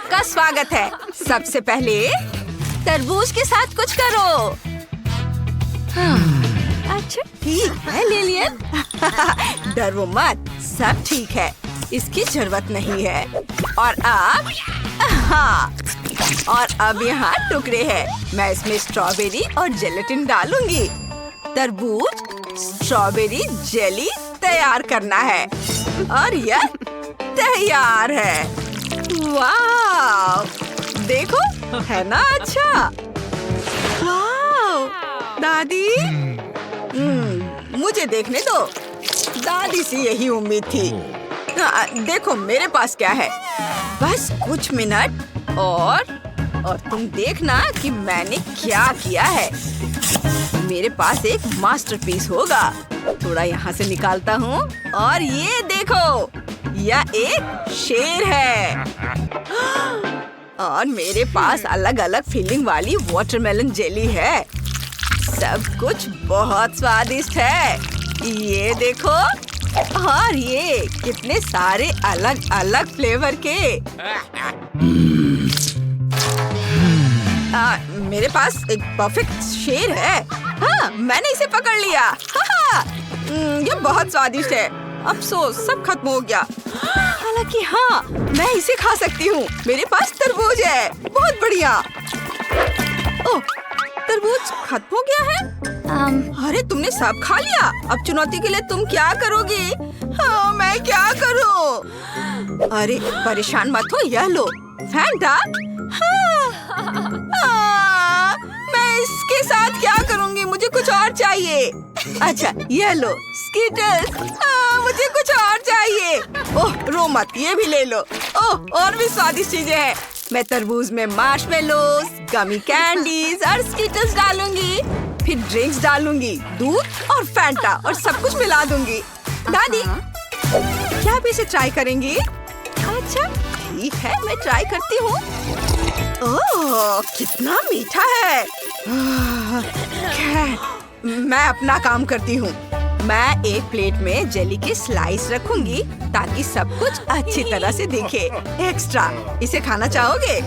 आपका स्वागत है। सबसे पहले तरबूज के साथ कुछ करो। अच्छा ठीक है लिलियन। डरो मत, सब ठीक है, इसकी जरूरत नहीं है। और अब हाँ, और अब यहाँ टुकड़े हैं। मैं इसमें स्ट्रॉबेरी और जेलेटिन डालूंगी। तरबूज स्ट्रॉबेरी जेली तैयार करना है और यह तैयार है। वाह, देखो है ना अच्छा। वाह दादी, मुझे देखने दो। दादी से यही उम्मीद थी। देखो मेरे पास क्या है। बस कुछ मिनट और तुम देखना कि मैंने क्या किया है। मेरे पास एक मास्टरपीस होगा। थोड़ा यहाँ से निकालता हूँ और ये देखो, यह एक शेर है। और मेरे पास अलग अलग फीलिंग वाली वाटरमेलन जेली है। सब कुछ बहुत स्वादिष्ट है। ये देखो, और ये कितने सारे अलग अलग फ्लेवर के। मेरे पास एक परफेक्ट शेर है। हाँ, मैंने इसे पकड़ लिया। ये बहुत स्वादिष्ट है। अफसोस सब खत्म हो गया। हालांकि हाँ, मैं इसे खा सकती हूँ। मेरे पास तरबूज है। बहुत बढ़िया। ओह, तरबूज खत्म हो गया है। अरे तुमने सब खा लिया। अब चुनौती के लिए तुम क्या करोगी? हाँ, मैं क्या करूँ? अरे परेशान मत हो, यह लो फैंटा। मैं इसके साथ क्या करूँगी? मुझे कुछ और चाहिए। अच्छा यह लो स्कीटर्स। मुझे कुछ और चाहिए। ओह रो मत, ये भी ले लो। ओह और भी स्वादिष्ट चीजें हैं। मैं तरबूज में मार्शमेलोज, गमी कैंडीज और स्कीटर्स डालूंगी। फिर ड्रिंक्स डालूंगी, दूध और फैंटा और सब कुछ मिला दूंगी। दादी, क्या आप इसे ट्राई करेंगी? अच्छा ठीक है, मैं ट्राई करती हूँ। ओह कितना मीठा है। खैर, मैं अपना काम करती हूँ। मैं एक प्लेट में जेली के स्लाइस रखूंगी ताकि सब कुछ अच्छी तरह से दिखे। एक्स्ट्रा, इसे खाना चाहोगे?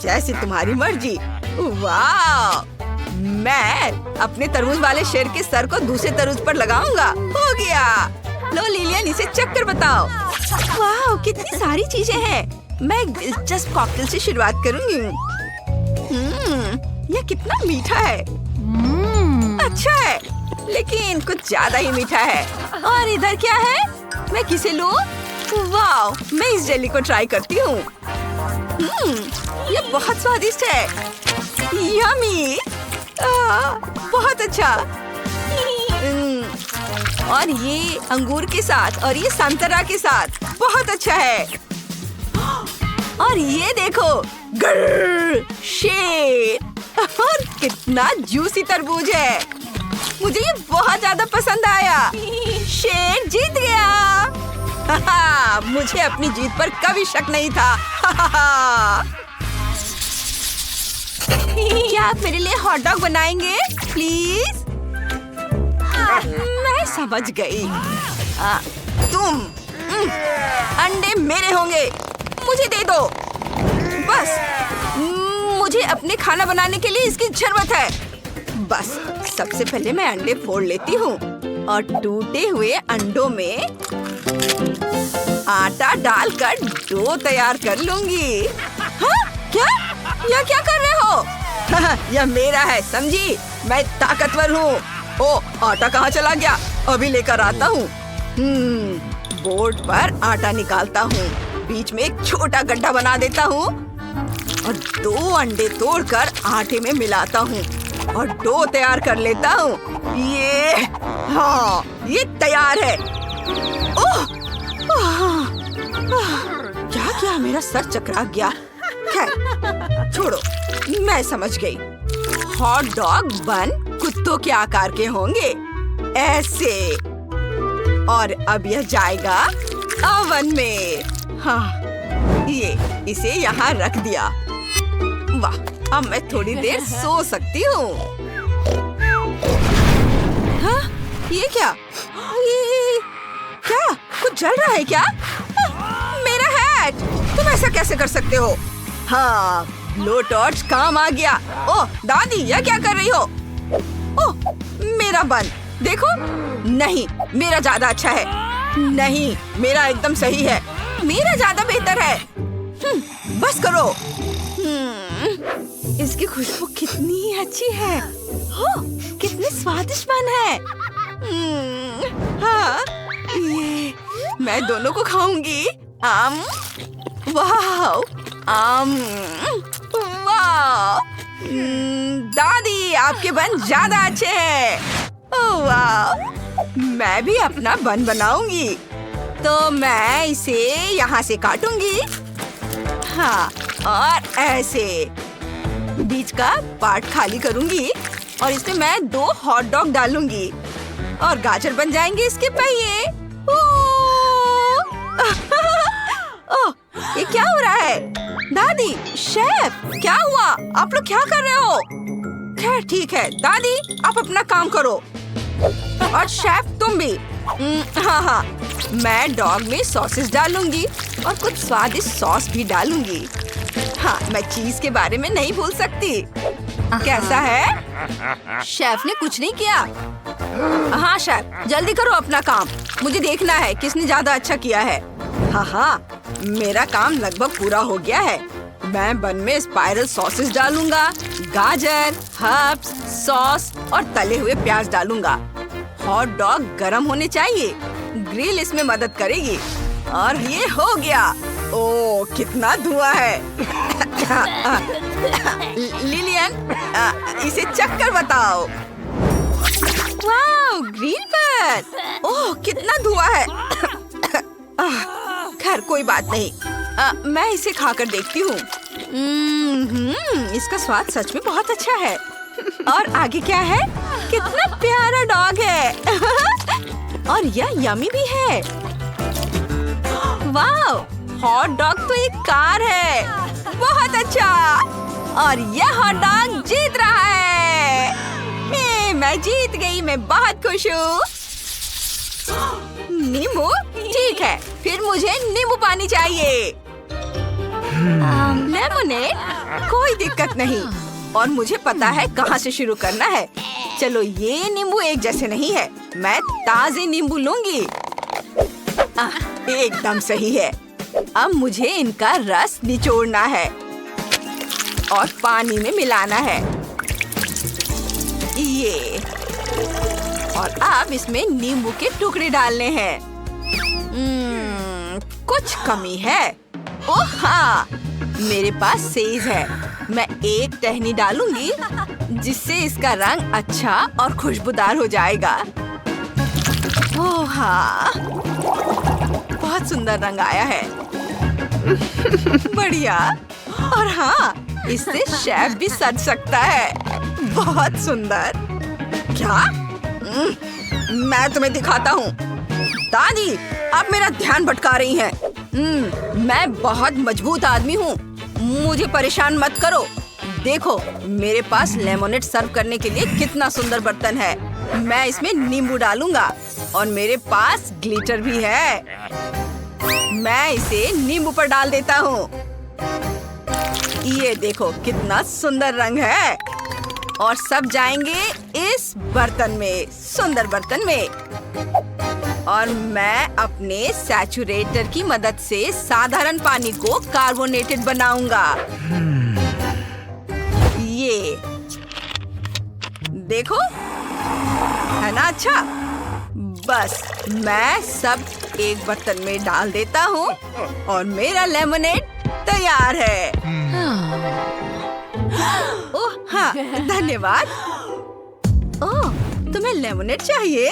जैसे तुम्हारी मर्जी। वाह, मैं अपने तरबूज वाले शेर के सर को दूसरे तरबूज पर लगाऊंगा। हो गया। लो लिलियन, इसे चख कर बताओ। वाह कितनी सारी चीजें हैं। मैं एक दिलचस्प कॉकटेल से शुरुआत करूंगी। यह कितना मीठा है। अच्छा है, लेकिन कुछ ज्यादा ही मीठा है। और इधर क्या है? मैं किसे लूं? वाह, मैं इस जेली को ट्राई करती हूँ। यह बहुत स्वादिष्ट है। यम्मी। बहुत अच्छा। और ये अंगूर के साथ और ये संतरा के साथ बहुत अच्छा है। और ये देखो, शेर। और कितना जूसी तरबूज है। मुझे ये बहुत ज्यादा पसंद आया। शेर जीत गया। मुझे अपनी जीत पर कभी शक नहीं था। क्या आप मेरे लिए हॉट डॉग बनाएंगे प्लीज? मैं समझ गई। तुम अंडे मेरे होंगे। मुझे दे दो। बस मुझे अपने खाना बनाने के लिए इसकी जरूरत है। बस सबसे पहले मैं अंडे फोड़ लेती हूँ और टूटे हुए अंडों में आटा डालकर डो तैयार कर लूंगी। हाँ? क्या? यह क्या कर रहे हो? यह मेरा है, समझी? मैं ताकतवर हूँ। ओ, आटा कहाँ चला गया? अभी लेकर आता हूँ। बोर्ड पर आटा निकालता हूँ, बीच में एक छोटा गड्ढा बना देता हूँ और 2 अंडे तोड़कर आटे में मिलाता हूँ और डो तैयार कर लेता हूँ। हाँ, ये तैयार है। ओह, क्या किया? मेरा सर चकरा गया। खैर छोड़ो, मैं समझ गई। हॉट डॉग बन कुत्तों के आकार के होंगे, ऐसे। और अब यह जाएगा ओवन में। हाँ, ये इसे यहाँ रख दिया। वाह, अब मैं थोड़ी देर सो सकती हूँ। हाँ, ये क्या? ये क्या? कुछ जल रहा है क्या? मेरा हैट! तुम ऐसा कैसे कैसे कर सकते हो? हाँ, लो टॉर्च काम आ गया। ओह दादी, यह क्या कर रही हो? ओह मेरा बन, देखो। नहीं, मेरा ज्यादा अच्छा है। नहीं, मेरा एकदम सही है। मेरा ज्यादा बेहतर है। बस करो। इसकी खुशबू कितनी अच्छी है। हो, कितनी स्वादिष्ट बन है। हाँ, ये मैं दोनों को खाऊंगी। वाह, वाह। दादी, आपके बन ज्यादा अच्छे हैं। ओह वाह, मैं भी अपना बन बनाऊंगी। तो मैं इसे यहाँ से काटूंगी। हाँ, और ऐसे बीच का पार्ट खाली करूंगी और इसमें मैं 2 हॉट डॉग डालूंगी और गाजर बन जाएंगे इसके पहिए। ओह, ये क्या हो रहा है? दादी, शेफ, क्या हुआ? आप लोग क्या कर रहे हो? खैर ठीक है, दादी आप अपना काम करो और शेफ तुम भी। हाँ, मैं डॉग में सॉसेस डालूंगी और कुछ स्वादिष्ट सॉस भी डालूंगी। हाँ, मैं चीज के बारे में नहीं भूल सकती। कैसा है? शेफ ने कुछ नहीं किया। हाँ शेफ, जल्दी करो अपना काम। मुझे देखना है किसने ज्यादा अच्छा किया है। हाँ, मेरा काम लगभग पूरा हो गया है। मैं बन में स्पाइरल सॉसेस डालूंगा, गाजर, हर्ब्स, सॉस और तले हुए प्याज डालूंगा। हॉट डॉग गरम होने चाहिए। ग्रिल इसमें मदद करेगी। और ये हो गया। ओह, कितना धुआं है। लिलियन, इसे चक्कर बताओ। वाह, ग्रीन पर। ओह, कितना धुआं है। खैर कोई बात नहीं। मैं इसे खाकर देखती हूँ। इसका स्वाद सच में बहुत अच्छा है। और आगे क्या है? कितना प्यारा डॉग है। और यह यमी भी है। वाह, हॉट डॉग तो एक कार है। बहुत अच्छा। और यह हॉट डॉग जीत रहा है। मैं जीत गई। मैं बहुत खुश हूँ। नींबू? ठीक है, फिर मुझे नींबू पानी चाहिए। लेमोनेड? कोई दिक्कत नहीं। और मुझे पता है कहाँ से शुरू करना है। चलो, ये नींबू एक जैसे नहीं है। मैं ताजे नींबू लूंगी। एकदम सही है। अब मुझे इनका रस निचोड़ना है और पानी में मिलाना है। ये, और अब इसमें नींबू के टुकड़े डालने हैं। कुछ कमी है। ओह हाँ, मेरे पास सेज है। मैं एक टहनी डालूंगी जिससे इसका रंग अच्छा और खुशबूदार हो जाएगा। ओह हाँ, बहुत सुंदर रंग आया है। बढ़िया। और हाँ, इससे शेफ भी सज सकता है। बहुत सुंदर। क्या? मैं तुम्हें दिखाता हूँ। दादी, आप मेरा ध्यान भटका रही हैं। मैं बहुत मजबूत आदमी हूँ। मुझे परेशान मत करो। देखो, मेरे पास लेमोनेड सर्व करने के लिए कितना सुंदर बर्तन है। मैं इसमें नींबू डालूंगा और मेरे पास ग्लिटर भी है। मैं इसे नींबू पर डाल देता हूँ। ये देखो कितना सुंदर रंग है। और सब जाएंगे इस बर्तन में, सुंदर बर्तन में। और मैं अपने सैचुरेटर की मदद से साधारण पानी को कार्बोनेटेड बनाऊंगा। ये देखो, है ना अच्छा? बस मैं सब एक बर्तन में डाल देता हूँ और मेरा लेमोनेड तैयार है। ओह हाँ, धन्यवाद। ओह, तुम्हें लेमोनेड चाहिए?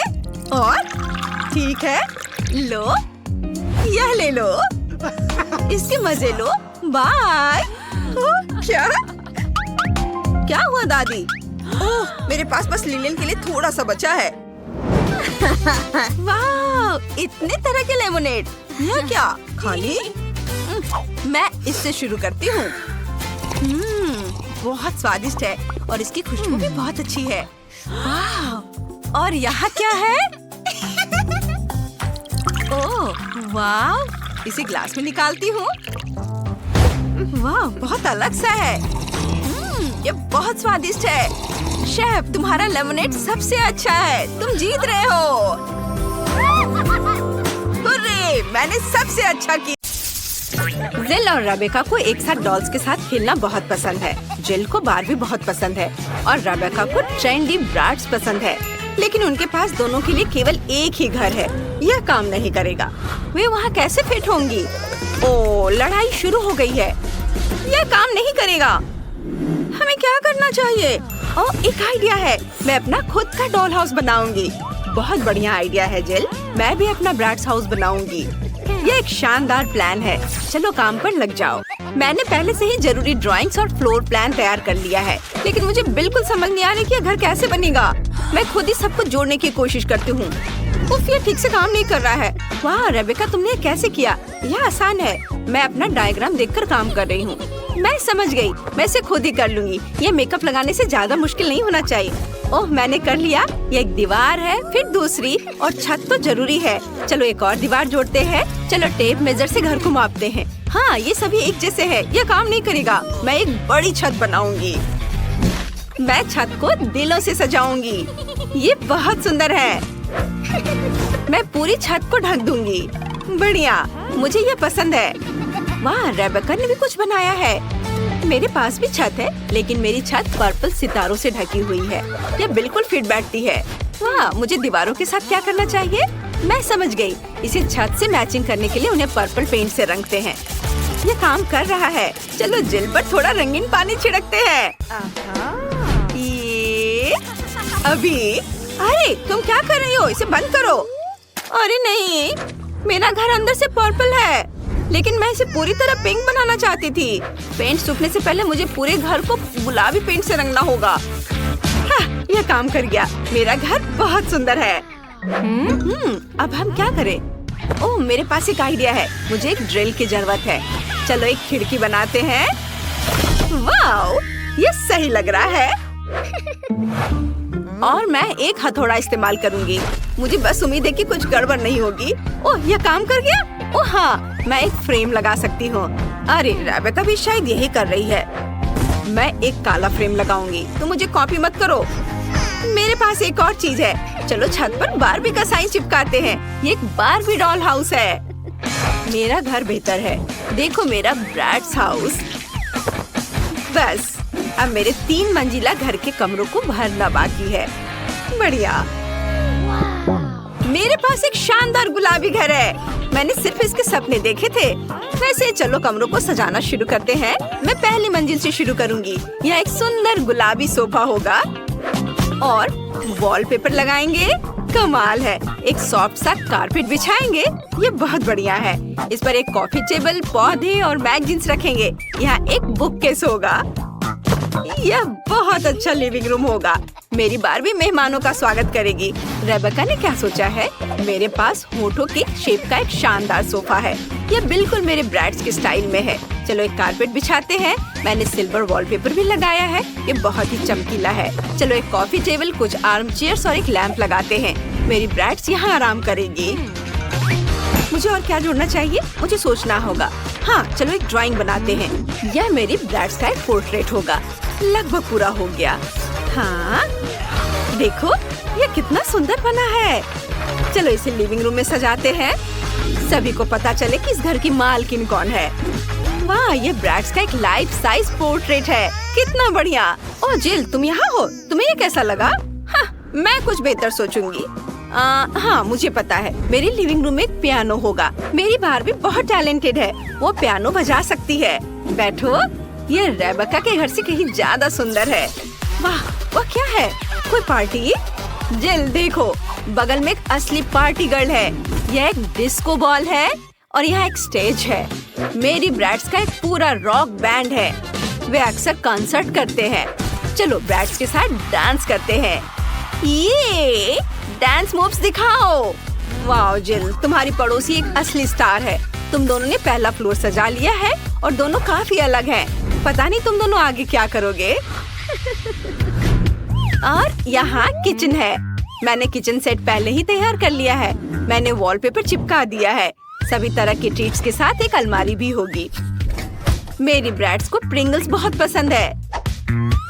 और ठीक है, लो, यह ले लो। इसके मजे लो। बाय। क्या हुआ दादी? ओह, मेरे पास बस लिलियन के लिए थोड़ा सा बचा है। वाह, इतने तरह के लेमोनेड। यह क्या, खाली? मैं इससे शुरू करती हूँ। बहुत स्वादिष्ट है और इसकी खुशबू भी बहुत अच्छी है। वाह, और यहाँ क्या है? ओह वाह, इसे ग्लास में निकालती हूँ। वाह, बहुत अलग सा है। ये बहुत स्वादिष्ट है। शेफ, तुम्हारा लेमनेड सबसे अच्छा है। तुम जीत रहे हो। हुर्रे, मैंने सबसे अच्छा किया। जिल और रेबेका को एक साथ डॉल्स के साथ खेलना बहुत पसंद है। जिल को बारबी बहुत पसंद है और रेबेका को ट्रेंडी ब्राड्स पसंद है। लेकिन उनके पास दोनों के लिए केवल एक ही घर है। यह काम नहीं करेगा। वे वहाँ कैसे फिट होंगी? ओ, लड़ाई शुरू हो गई है। यह काम नहीं करेगा। हमें क्या करना चाहिए? ओह, एक आइडिया है। मैं अपना खुद का डॉल हाउस बनाऊंगी। बहुत बढ़िया आइडिया है जिल। मैं भी अपना ब्राड्स हाउस बनाऊंगी। यह एक शानदार प्लान है। चलो काम पर लग जाओ। मैंने पहले से ही जरूरी ड्राइंग्स और फ्लोर प्लान तैयार कर लिया है, लेकिन मुझे बिल्कुल समझ नहीं आ रही कि यह घर कैसे बनेगा। मैं खुद ही सब कुछ जोड़ने की कोशिश करती हूँ। उफ, ये ठीक से काम नहीं कर रहा है। वाह रेबेका, तुमने कैसे किया? यह आसान है। मैं अपना डायग्राम देखकर काम कर रही हूँ। मैं समझ गई। मैं इसे खुद ही कर लूंगी। ये मेकअप लगाने से ज्यादा मुश्किल नहीं होना चाहिए। ओह, मैंने कर लिया। ये एक दीवार है, फिर दूसरी और छत तो जरूरी है। चलो एक और दीवार जोड़ते हैं। चलो टेप मेजर से घर को मापते हैं। हाँ, ये सभी एक जैसे है। यह काम नहीं करेगा। मैं एक बड़ी छत बनाऊंगी। मैं छत को दिलों से सजाऊंगी। ये बहुत सुंदर है। मैं पूरी छत को ढक दूंगी। बढ़िया, मुझे ये पसंद है। वाह, रेबेका ने भी कुछ बनाया है। मेरे पास भी छत है, लेकिन मेरी छत पर्पल सितारों से ढकी हुई है। यह बिल्कुल फिट बैठती है। वाह, मुझे दीवारों के साथ क्या करना चाहिए? मैं समझ गई। इसे छत से मैचिंग करने के लिए उन्हें पर्पल पेंट से रंगते हैं। ये काम कर रहा है। चलो जिल पर थोड़ा रंगीन पानी छिड़कते हैं। ये अभी। अरे तुम क्या कर रही हो? इसे बंद करो। अरे नहीं, मेरा घर अंदर से पर्पल है, लेकिन मैं इसे पूरी तरह पिंक बनाना चाहती थी। पेंट सूखने से पहले मुझे पूरे घर को गुलाबी पेंट से रंगना होगा। हाँ, यह काम कर गया। मेरा घर बहुत सुंदर है। अब हम क्या करें? ओह, मेरे पास एक आइडिया है। मुझे एक ड्रिल की जरूरत है। चलो एक खिड़की बनाते हैं। वाओ, ये सही लग रहा है। और मैं एक हथौड़ा इस्तेमाल करूंगी। मुझे बस उम्मीद है कि कुछ गड़बड़ नहीं होगी। ओह, यह काम कर गया। ओह हाँ, मैं एक फ्रेम लगा सकती हूँ। अरे रेबेका भी शायद यही कर रही है। मैं एक काला फ्रेम लगाऊंगी। तो मुझे कॉपी मत करो। मेरे पास एक और चीज है। चलो छत पर बारबी का साइन चिपकाते हैं। ये एक बारबी डॉल हाउस है। मेरा घर बेहतर है। देखो मेरा ब्राड्स हाउस। बस अब मेरे 3 मंजिला घर के कमरों को भरना बाकी है। बढ़िया। मेरे पास एक शानदार गुलाबी घर है। मैंने सिर्फ इसके सपने देखे थे। वैसे चलो कमरों को सजाना शुरू करते हैं। मैं पहली मंजिल से शुरू करूंगी। यहाँ एक सुंदर गुलाबी सोफा होगा और वॉलपेपर लगाएंगे। कमाल है। एक सॉफ्ट सा कारपेट बिछाएंगे। ये बहुत बढ़िया है। इस पर एक कॉफी टेबल, पौधे और मैगजीन्स रखेंगे। यहाँ एक बुक केस होगा। यह बहुत अच्छा लिविंग रूम होगा। मेरी बारबी मेहमानों का स्वागत करेगी। रेबेका ने क्या सोचा है? मेरे पास होठों के शेप का एक शानदार सोफा है। यह बिल्कुल मेरे ब्राड्स के स्टाइल में है। चलो एक कारपेट बिछाते हैं। मैंने सिल्वर वॉलपेपर भी लगाया है। ये बहुत ही चमकीला है। चलो एक कॉफी टेबल, कुछ आर्म चेयर्स और एक लैंप लगाते हैं। मेरी ब्राड्स यहाँ आराम करेगी। मुझे और क्या जोड़ना चाहिए? मुझे सोचना होगा। हाँ, चलो एक ड्राइंग बनाते हैं। यह मेरी ब्राड्स का एक पोर्ट्रेट होगा। लगभग पूरा हो गया। हाँ, देखो यह कितना सुंदर बना है। चलो इसे लिविंग रूम में सजाते हैं। सभी को पता चले कि इस घर की मालकिन कौन है। वाह, ये ब्राड्स का एक लाइफ साइज पोर्ट्रेट है। कितना बढ़िया। ओह जिल, तुम यहाँ हो? तुम्हें ये कैसा लगा? हाँ, मैं कुछ बेहतर सोचूंगी। हाँ, मुझे पता है। मेरे लिविंग रूम में एक पियानो होगा। मेरी बारबी बहुत टैलेंटेड है। वो पियानो बजा सकती है। बैठो। ये रेबेका के घर से कहीं ज्यादा सुंदर है। वाह, वो क्या है? कोई पार्टी? जिल देखो, बगल में एक असली पार्टी गर्ल है। यह एक डिस्को बॉल है और यहाँ एक स्टेज है। मेरी ब्राड्स का एक पूरा रॉक बैंड है। वे अक्सर कॉन्सर्ट करते हैं। चलो ब्राड्स के साथ डांस करते हैं। ये डांस मूव्स दिखाओ। वाह जिल, तुम्हारी पड़ोसी एक असली स्टार है। तुम दोनों ने पहला फ्लोर सजा लिया है और दोनों काफी अलग हैं। पता नहीं तुम दोनों आगे क्या करोगे। और यहाँ किचन है। मैंने किचन सेट पहले ही तैयार कर लिया है। मैंने वॉलपेपर चिपका दिया है। सभी तरह के ट्रीट्स के साथ एक अलमारी भी होगी। मेरी ब्रैड्स को प्रिंगल्स बहुत पसंद है।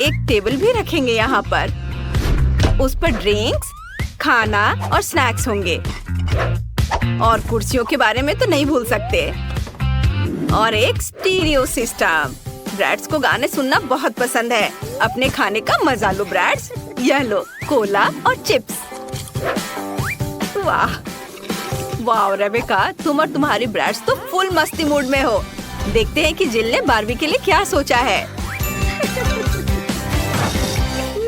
एक टेबल भी रखेंगे यहाँ पर। उस पर ड्रिंक्स, खाना और स्नैक्स होंगे। और कुर्सियों के बारे में तो नहीं भूल सकते। और एक स्टीरियो सिस्टम। ब्रैड्स को गाने सुनना बहुत पसंद है। अपने खाने का मजा लो ब्रैड्स। यह लो कोला और चिप्स। वाह वाह रेबेका, तुम और तुम्हारी ब्रैड्स तो फुल मस्ती मूड में हो। देखते हैं कि जिल ने बारबी के लिए क्या सोचा है।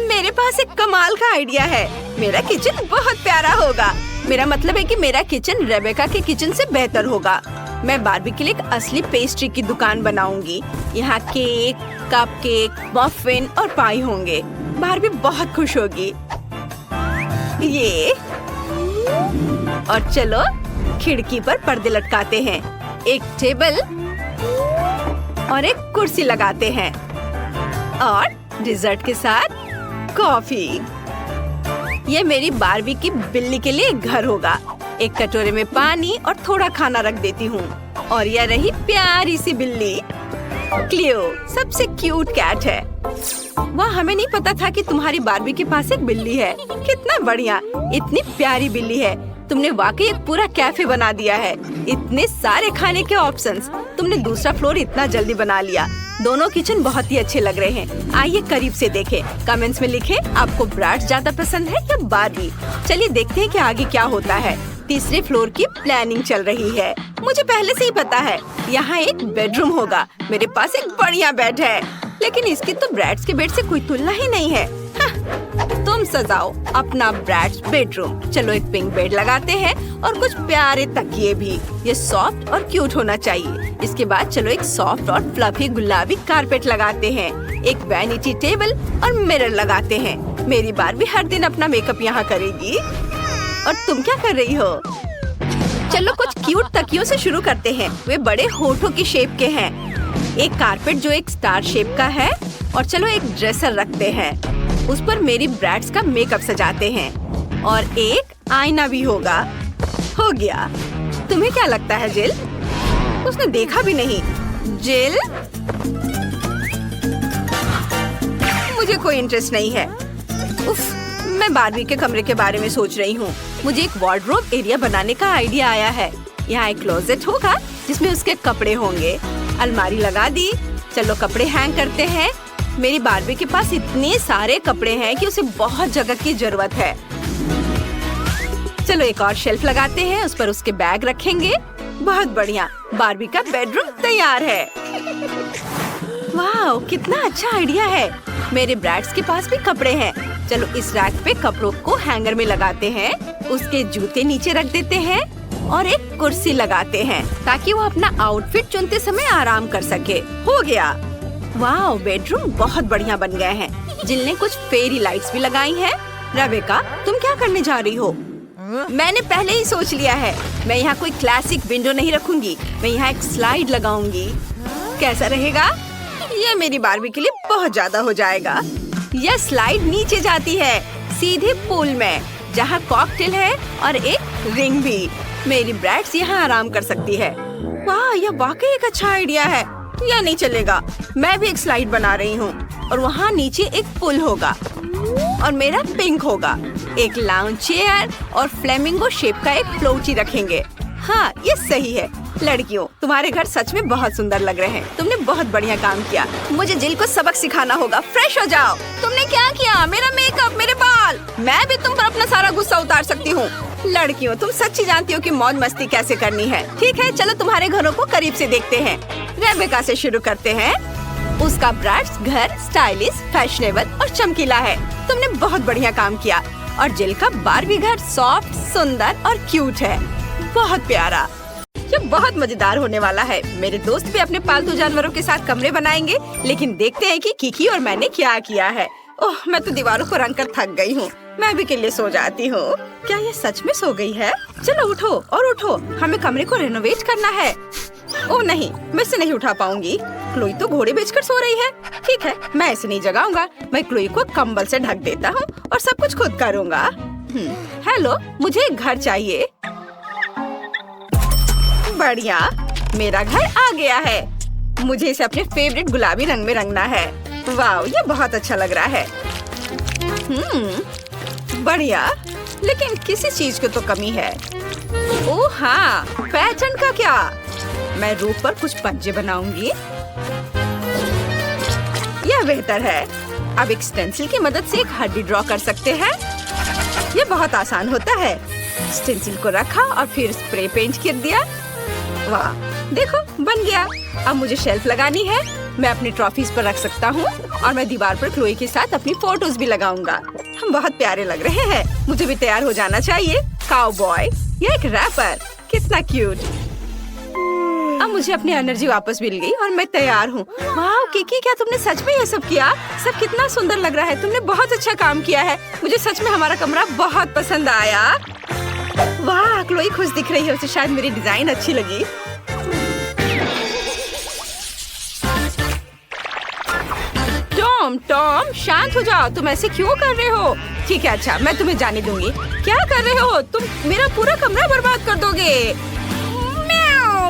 मेरे पास एक कमाल का आइडिया है। मेरा किचन बहुत प्यारा होगा। मेरा मतलब है कि मेरा किचन रेबेका के किचन से बेहतर होगा। मैं बारबी के लिए एक असली पेस्ट्री की दुकान बनाऊंगी। यहाँ केक, कपकेक, मफिन और पाई होंगे। बारबी बहुत खुश होगी। ये और चलो खिड़की पर पर्दे लटकाते हैं। एक टेबल और एक कुर्सी लगाते हैं। और डिजर्ट के साथ कॉफी। ये मेरी बारबी की बिल्ली के लिए घर होगा। एक कटोरे में पानी और थोड़ा खाना रख देती हूँ। और यह रही प्यारी सी बिल्ली क्लियो, सबसे क्यूट कैट है। वाह, हमें नहीं पता था कि तुम्हारी बारबी के पास एक बिल्ली है। कितना बढ़िया, इतनी प्यारी बिल्ली है। तुमने वाकई एक पूरा कैफे बना दिया है। इतने सारे खाने के ऑप्शंस। तुमने दूसरा फ्लोर इतना जल्दी बना लिया। दोनों किचन बहुत ही अच्छे लग रहे हैं। आइए करीब से देखें। कमेंट्स में लिखें आपको ब्रैड्स ज्यादा पसंद है या बारबी। चलिए देखते हैं कि आगे क्या होता है। तीसरे फ्लोर की प्लानिंग चल रही है। मुझे पहले से ही पता है यहाँ एक बेडरूम होगा। मेरे पास एक बढ़िया बेड है, लेकिन इसकी तो ब्रैड्स के बेड से कोई तुलना ही नहीं है। तुम सजाओ अपना ब्रैड्स बेडरूम। चलो एक पिंक बेड लगाते हैं और कुछ प्यारे तकिए भी। ये सॉफ्ट और क्यूट होना चाहिए। इसके बाद चलो एक सॉफ्ट और फ्लफी गुलाबी कारपेट लगाते हैं। एक वैनिटी टेबल और मिरर लगाते हैं। मेरी बारबी हर दिन अपना मेकअप यहाँ करेगी। और तुम क्या कर रही हो? चलो कुछ क्यूट तकियों से शुरू करते हैं। वे बड़े होठों की शेप के हैं। एक कारपेट जो एक स्टार शेप का है। और चलो एक ड्रेसर रखते हैं। उस पर मेरी ब्रैड्स का मेकअप सजाते हैं। और एक आईना भी होगा। हो गया। तुम्हें क्या लगता है जिल? उसने देखा भी नहीं। जिल, मुझे कोई इंटरेस्ट नहीं है। उफ, मैं बारबी के कमरे के बारे में सोच रही हूँ। मुझे एक वार्डरोब एरिया बनाने का आइडिया आया है। यहाँ एक क्लोजेट होगा जिसमें उसके कपड़े होंगे। अलमारी लगा दी। चलो कपड़े हैंग करते हैं। मेरी बारबी के पास इतने सारे कपड़े हैं कि उसे बहुत जगह की जरूरत है। चलो एक और शेल्फ लगाते हैं। उस पर उसके बैग रखेंगे। बहुत बढ़िया, बारबी का बेडरूम तैयार है। वाह, कितना अच्छा आइडिया है। मेरे ब्रैड्स के पास भी कपड़े हैं। चलो इस रैक पे कपड़ों को हैंगर में लगाते हैं। उसके जूते नीचे रख देते हैं और एक कुर्सी लगाते हैं ताकि वो अपना आउटफिट चुनते समय आराम कर सके। हो गया। वाह, बेडरूम बहुत बढ़िया बन गए हैं। जिल ने कुछ फेरी लाइट्स भी लगाई हैं। रेबेका, तुम क्या करने जा रही हो? मैंने पहले ही सोच लिया है। मैं यहाँ कोई क्लासिक विंडो नहीं रखूंगी। मैं यहाँ एक स्लाइड लगाऊंगी। कैसा रहेगा? ये मेरी बारबी के लिए बहुत ज्यादा हो जाएगा। यह स्लाइड नीचे जाती है सीधे पूल में, जहाँ कॉकटेल है और एक रिंग भी। मेरी ब्रैड्स यहाँ आराम कर सकती है। वाह, यह वाकई एक अच्छा आइडिया है। यह नहीं चलेगा। मैं भी एक स्लाइड बना रही हूँ और वहाँ नीचे एक पुल होगा और मेरा पिंक होगा। एक लाउंज चेयर और फ्लेमिंगो शेप का एक फ्लोटी रखेंगे। हाँ, ये सही है। लड़कियों, तुम्हारे घर सच में बहुत सुंदर लग रहे हैं। तुमने बहुत बढ़िया काम किया। मुझे जिल को सबक सिखाना होगा। फ्रेश हो जाओ। तुमने क्या किया? मेरा मेकअप, मेरे बाल। मैं भी तुम पर अपना सारा गुस्सा उतार सकती हूँ। लड़कियों, तुम सच्ची जानती हो कि मौज मस्ती कैसे करनी है। ठीक है, चलो तुम्हारे घरों को करीब से देखते हैं। रेबेका से शुरू करते हैं। उसका ब्रैड्स घर स्टाइलिश, फैशनेबल और चमकीला है। तुमने बहुत बढ़िया काम किया। और जिल का बारबी घर सॉफ्ट, सुंदर और क्यूट है। बहुत प्यारा। ये बहुत मजेदार होने वाला है। मेरे दोस्त भी अपने पालतू जानवरों के साथ कमरे बनाएंगे, लेकिन देखते हैं कि किकी और मैंने क्या किया है। ओह, मैं तो दीवारों को रंग कर थक गई हूँ। मैं भी के लिए सो जाती हूँ। क्या ये सच में सो गई है? चलो उठो और उठो, हमें कमरे को रेनोवेट करना है। ओह नहीं, मैं इसे नहीं उठा पाऊंगी। क्लोई तो घोड़े बेचकर सो रही है। ठीक है, मैं इसे नहीं जगाऊंगा। मैं क्लोई को कंबल से ढक देता हूँ और सब कुछ खुद करूँगा। हेलो, मुझे एक घर चाहिए। बढ़िया, मेरा घर आ गया है। मुझे इसे अपने फेवरेट गुलाबी रंग में रंगना है। वाह, ये बहुत अच्छा लग रहा है। बढ़िया, लेकिन किसी चीज की तो कमी है। ओह हाँ, पैटर्न का क्या? मैं रूप पर कुछ पंजे बनाऊंगी। यह बेहतर है। अब एक स्टेंसिल की मदद से एक हड्डी ड्रॉ कर सकते हैं। ये बहुत आसान होता है। स्टेंसिल को रखा और फिर स्प्रे पेंट कर दिया। वाह, देखो बन गया। अब मुझे शेल्फ लगानी है। मैं अपनी ट्रॉफीज पर रख सकता हूँ और मैं दीवार पर क्लोई के साथ अपनी फोटोज भी लगाऊंगा। हम बहुत प्यारे लग रहे हैं। मुझे भी तैयार हो जाना चाहिए। काउबॉय, ये एक रैपर, कितना क्यूट। अब मुझे अपनी एनर्जी वापस मिल गई और मैं तैयार हूँ। वाह किकी, क्या तुमने सच में ये सब किया? सब कितना सुंदर लग रहा है। तुमने बहुत अच्छा काम किया है। मुझे सच में हमारा कमरा बहुत पसंद आया। वाह, क्लोई खुश दिख रही है। उसे शायद मेरी डिजाइन अच्छी लगी। टॉम, शांत हो जाओ। तुम ऐसे क्यों कर रहे हो? ठीक है, अच्छा, मैं तुम्हें जाने दूंगी। क्या कर रहे हो तुम? मेरा पूरा कमरा बर्बाद कर दोगे।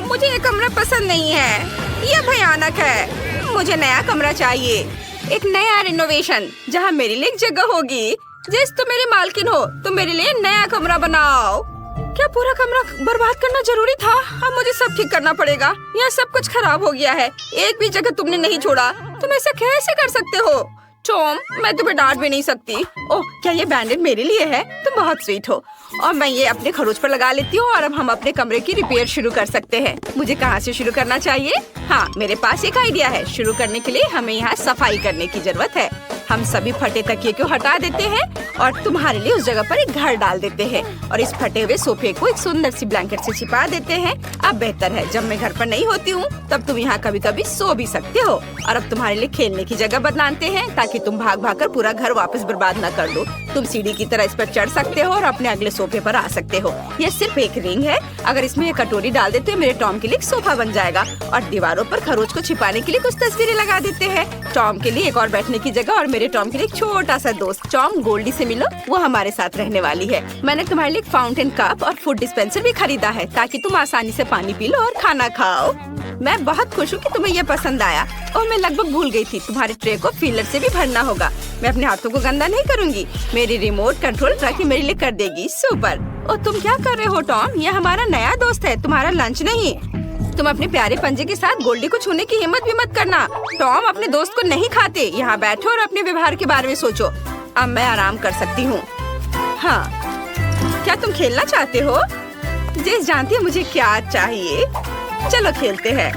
मुझे ये कमरा पसंद नहीं है। ये भयानक है। मुझे नया कमरा चाहिए। एक नया रिनोवेशन जहाँ मेरे लिए एक जगह होगी। जिस तुम मेरी मालकिन हो, तुम मेरे लिए नया कमरा बनाओ। क्या पूरा कमरा बर्बाद करना जरूरी था? अब मुझे सब ठीक करना पड़ेगा। यहाँ सब कुछ खराब हो गया है। एक भी जगह तुमने नहीं छोड़ा। तुम ऐसा कैसे कर सकते हो? टॉम, मैं तुम्हें डांट भी नहीं सकती। ओह, क्या ये बैंडेड मेरे लिए है? तुम बहुत स्वीट हो। और मैं ये अपने खरोच पर लगा लेती हूँ और अब हम अपने कमरे की रिपेयर शुरू कर सकते हैं। मुझे कहाँ से शुरू करना चाहिए? हाँ, मेरे पास एक आइडिया है। शुरू करने के लिए हमें यहाँ सफाई करने की जरूरत है। हम सभी फटे तकिए को हटा देते हैं और तुम्हारे लिए उस जगह पर एक घर डाल देते हैं और इस फटे हुए सोफे को एक सुंदर सी ब्लैंकेट से छिपा देते हैं। अब बेहतर है, जब मैं घर पर नहीं होती हूँ तब तुम यहाँ कभी कभी सो भी सकते हो। और अब तुम्हारे लिए खेलने की जगह बनाते हैं ताकि तुम भाग भाग कर पूरा घर वापस बर्बाद न कर दो। तुम सीढ़ी की तरह इस पर चढ़ सकते हो और अपने अगले सोफे पर आ सकते हो। यह सिर्फ एक रिंग है। अगर इसमें एक कटोरी डाल देते हो, मेरे टॉम के लिए एक सोफा बन जाएगा। और दीवारों पर खरोच को छिपाने के लिए कुछ तस्वीरें लगा देते हैं। टॉम के लिए एक और बैठने की जगह और मेरे टॉम के लिए एक छोटा सा दोस्त। टॉम, गोल्डी से मिलो, वो हमारे साथ रहने वाली है। मैंने तुम्हारे लिए एक फाउंटेन कप और फूड डिस्पेंसर भी खरीदा है ताकि तुम आसानी से पानी पी लो और खाना खाओ। मैं बहुत खुश हूँ कि तुम्हें यह पसंद आया। और मैं लगभग भूल गई थी, तुम्हारे ट्रे को फिलर से भी भरना होगा। मैं अपने हाथों को गंदा नहीं करूँगी। मेरी रिमोट कंट्रोल ट्रकी मेरे लिए कर देगी। सुपर। और तुम क्या कर रहे हो टॉम? यह हमारा नया दोस्त है, तुम्हारा लंच नहीं। तुम अपने प्यारे पंजे के साथ गोल्डी को छूने की हिम्मत भी मत करना। टॉम अपने दोस्त को नहीं खाते। यहाँ बैठो और अपने व्यवहार के बारे में सोचो। अब मैं आराम कर सकती हूँ। हाँ, क्या तुम खेलना चाहते हो? जेस जानती है मुझे क्या चाहिए। चलो खेलते हैं।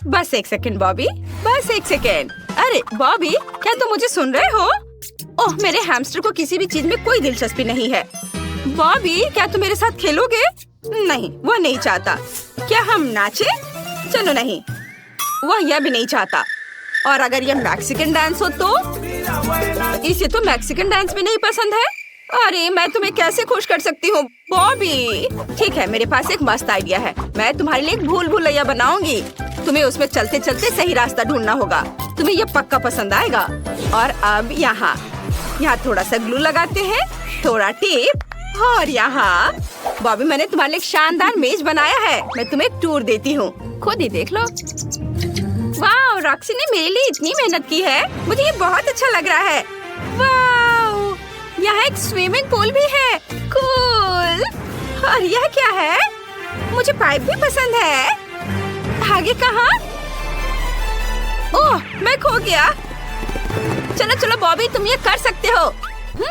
बस एक सेकंड बॉबी, बस एक सेकंड। अरे बॉबी, क्या तुम मुझे सुन रहे हो? ओह, मेरे हैमस्टर को किसी भी चीज में कोई दिलचस्पी नहीं है। बॉबी, क्या तुम मेरे साथ खेलोगे? नहीं, वो नहीं चाहता। क्या हम नाचे? चलो नहीं, वह यह भी नहीं चाहता। और अगर यह मैक्सिकन डांस हो तो? इसे तो मैक्सिकन डांस भी नहीं पसंद है। अरे मैं तुम्हें कैसे खुश कर सकती हूँ बॉबी? ठीक है, मेरे पास एक मस्त आइडिया है। मैं तुम्हारे लिए एक भूल भुलैया बनाऊंगी। तुम्हें उसमें चलते चलते सही रास्ता ढूंढना होगा। तुम्हें ये पक्का पसंद आएगा। और अब यहाँ थोड़ा सा ग्लू लगाते हैं, थोड़ा टेप और यहाँ। बॉबी, मैंने तुम्हारे लिए एक शानदार मेज बनाया है। मैं तुम्हें एक टूर देती हूँ, खुद ही देख लो। वाह, रॉक्सी ने मेरे लिए इतनी मेहनत की है। मुझे ये बहुत अच्छा लग रहा है। वाह, यहाँ एक स्विमिंग पूल भी है। कूल। और यह क्या है? मुझे पाइप भी पसंद है। आगे कहाँ? ओह, मैं खो गया। चलो चलो बॉबी, तुम ये कर सकते हो।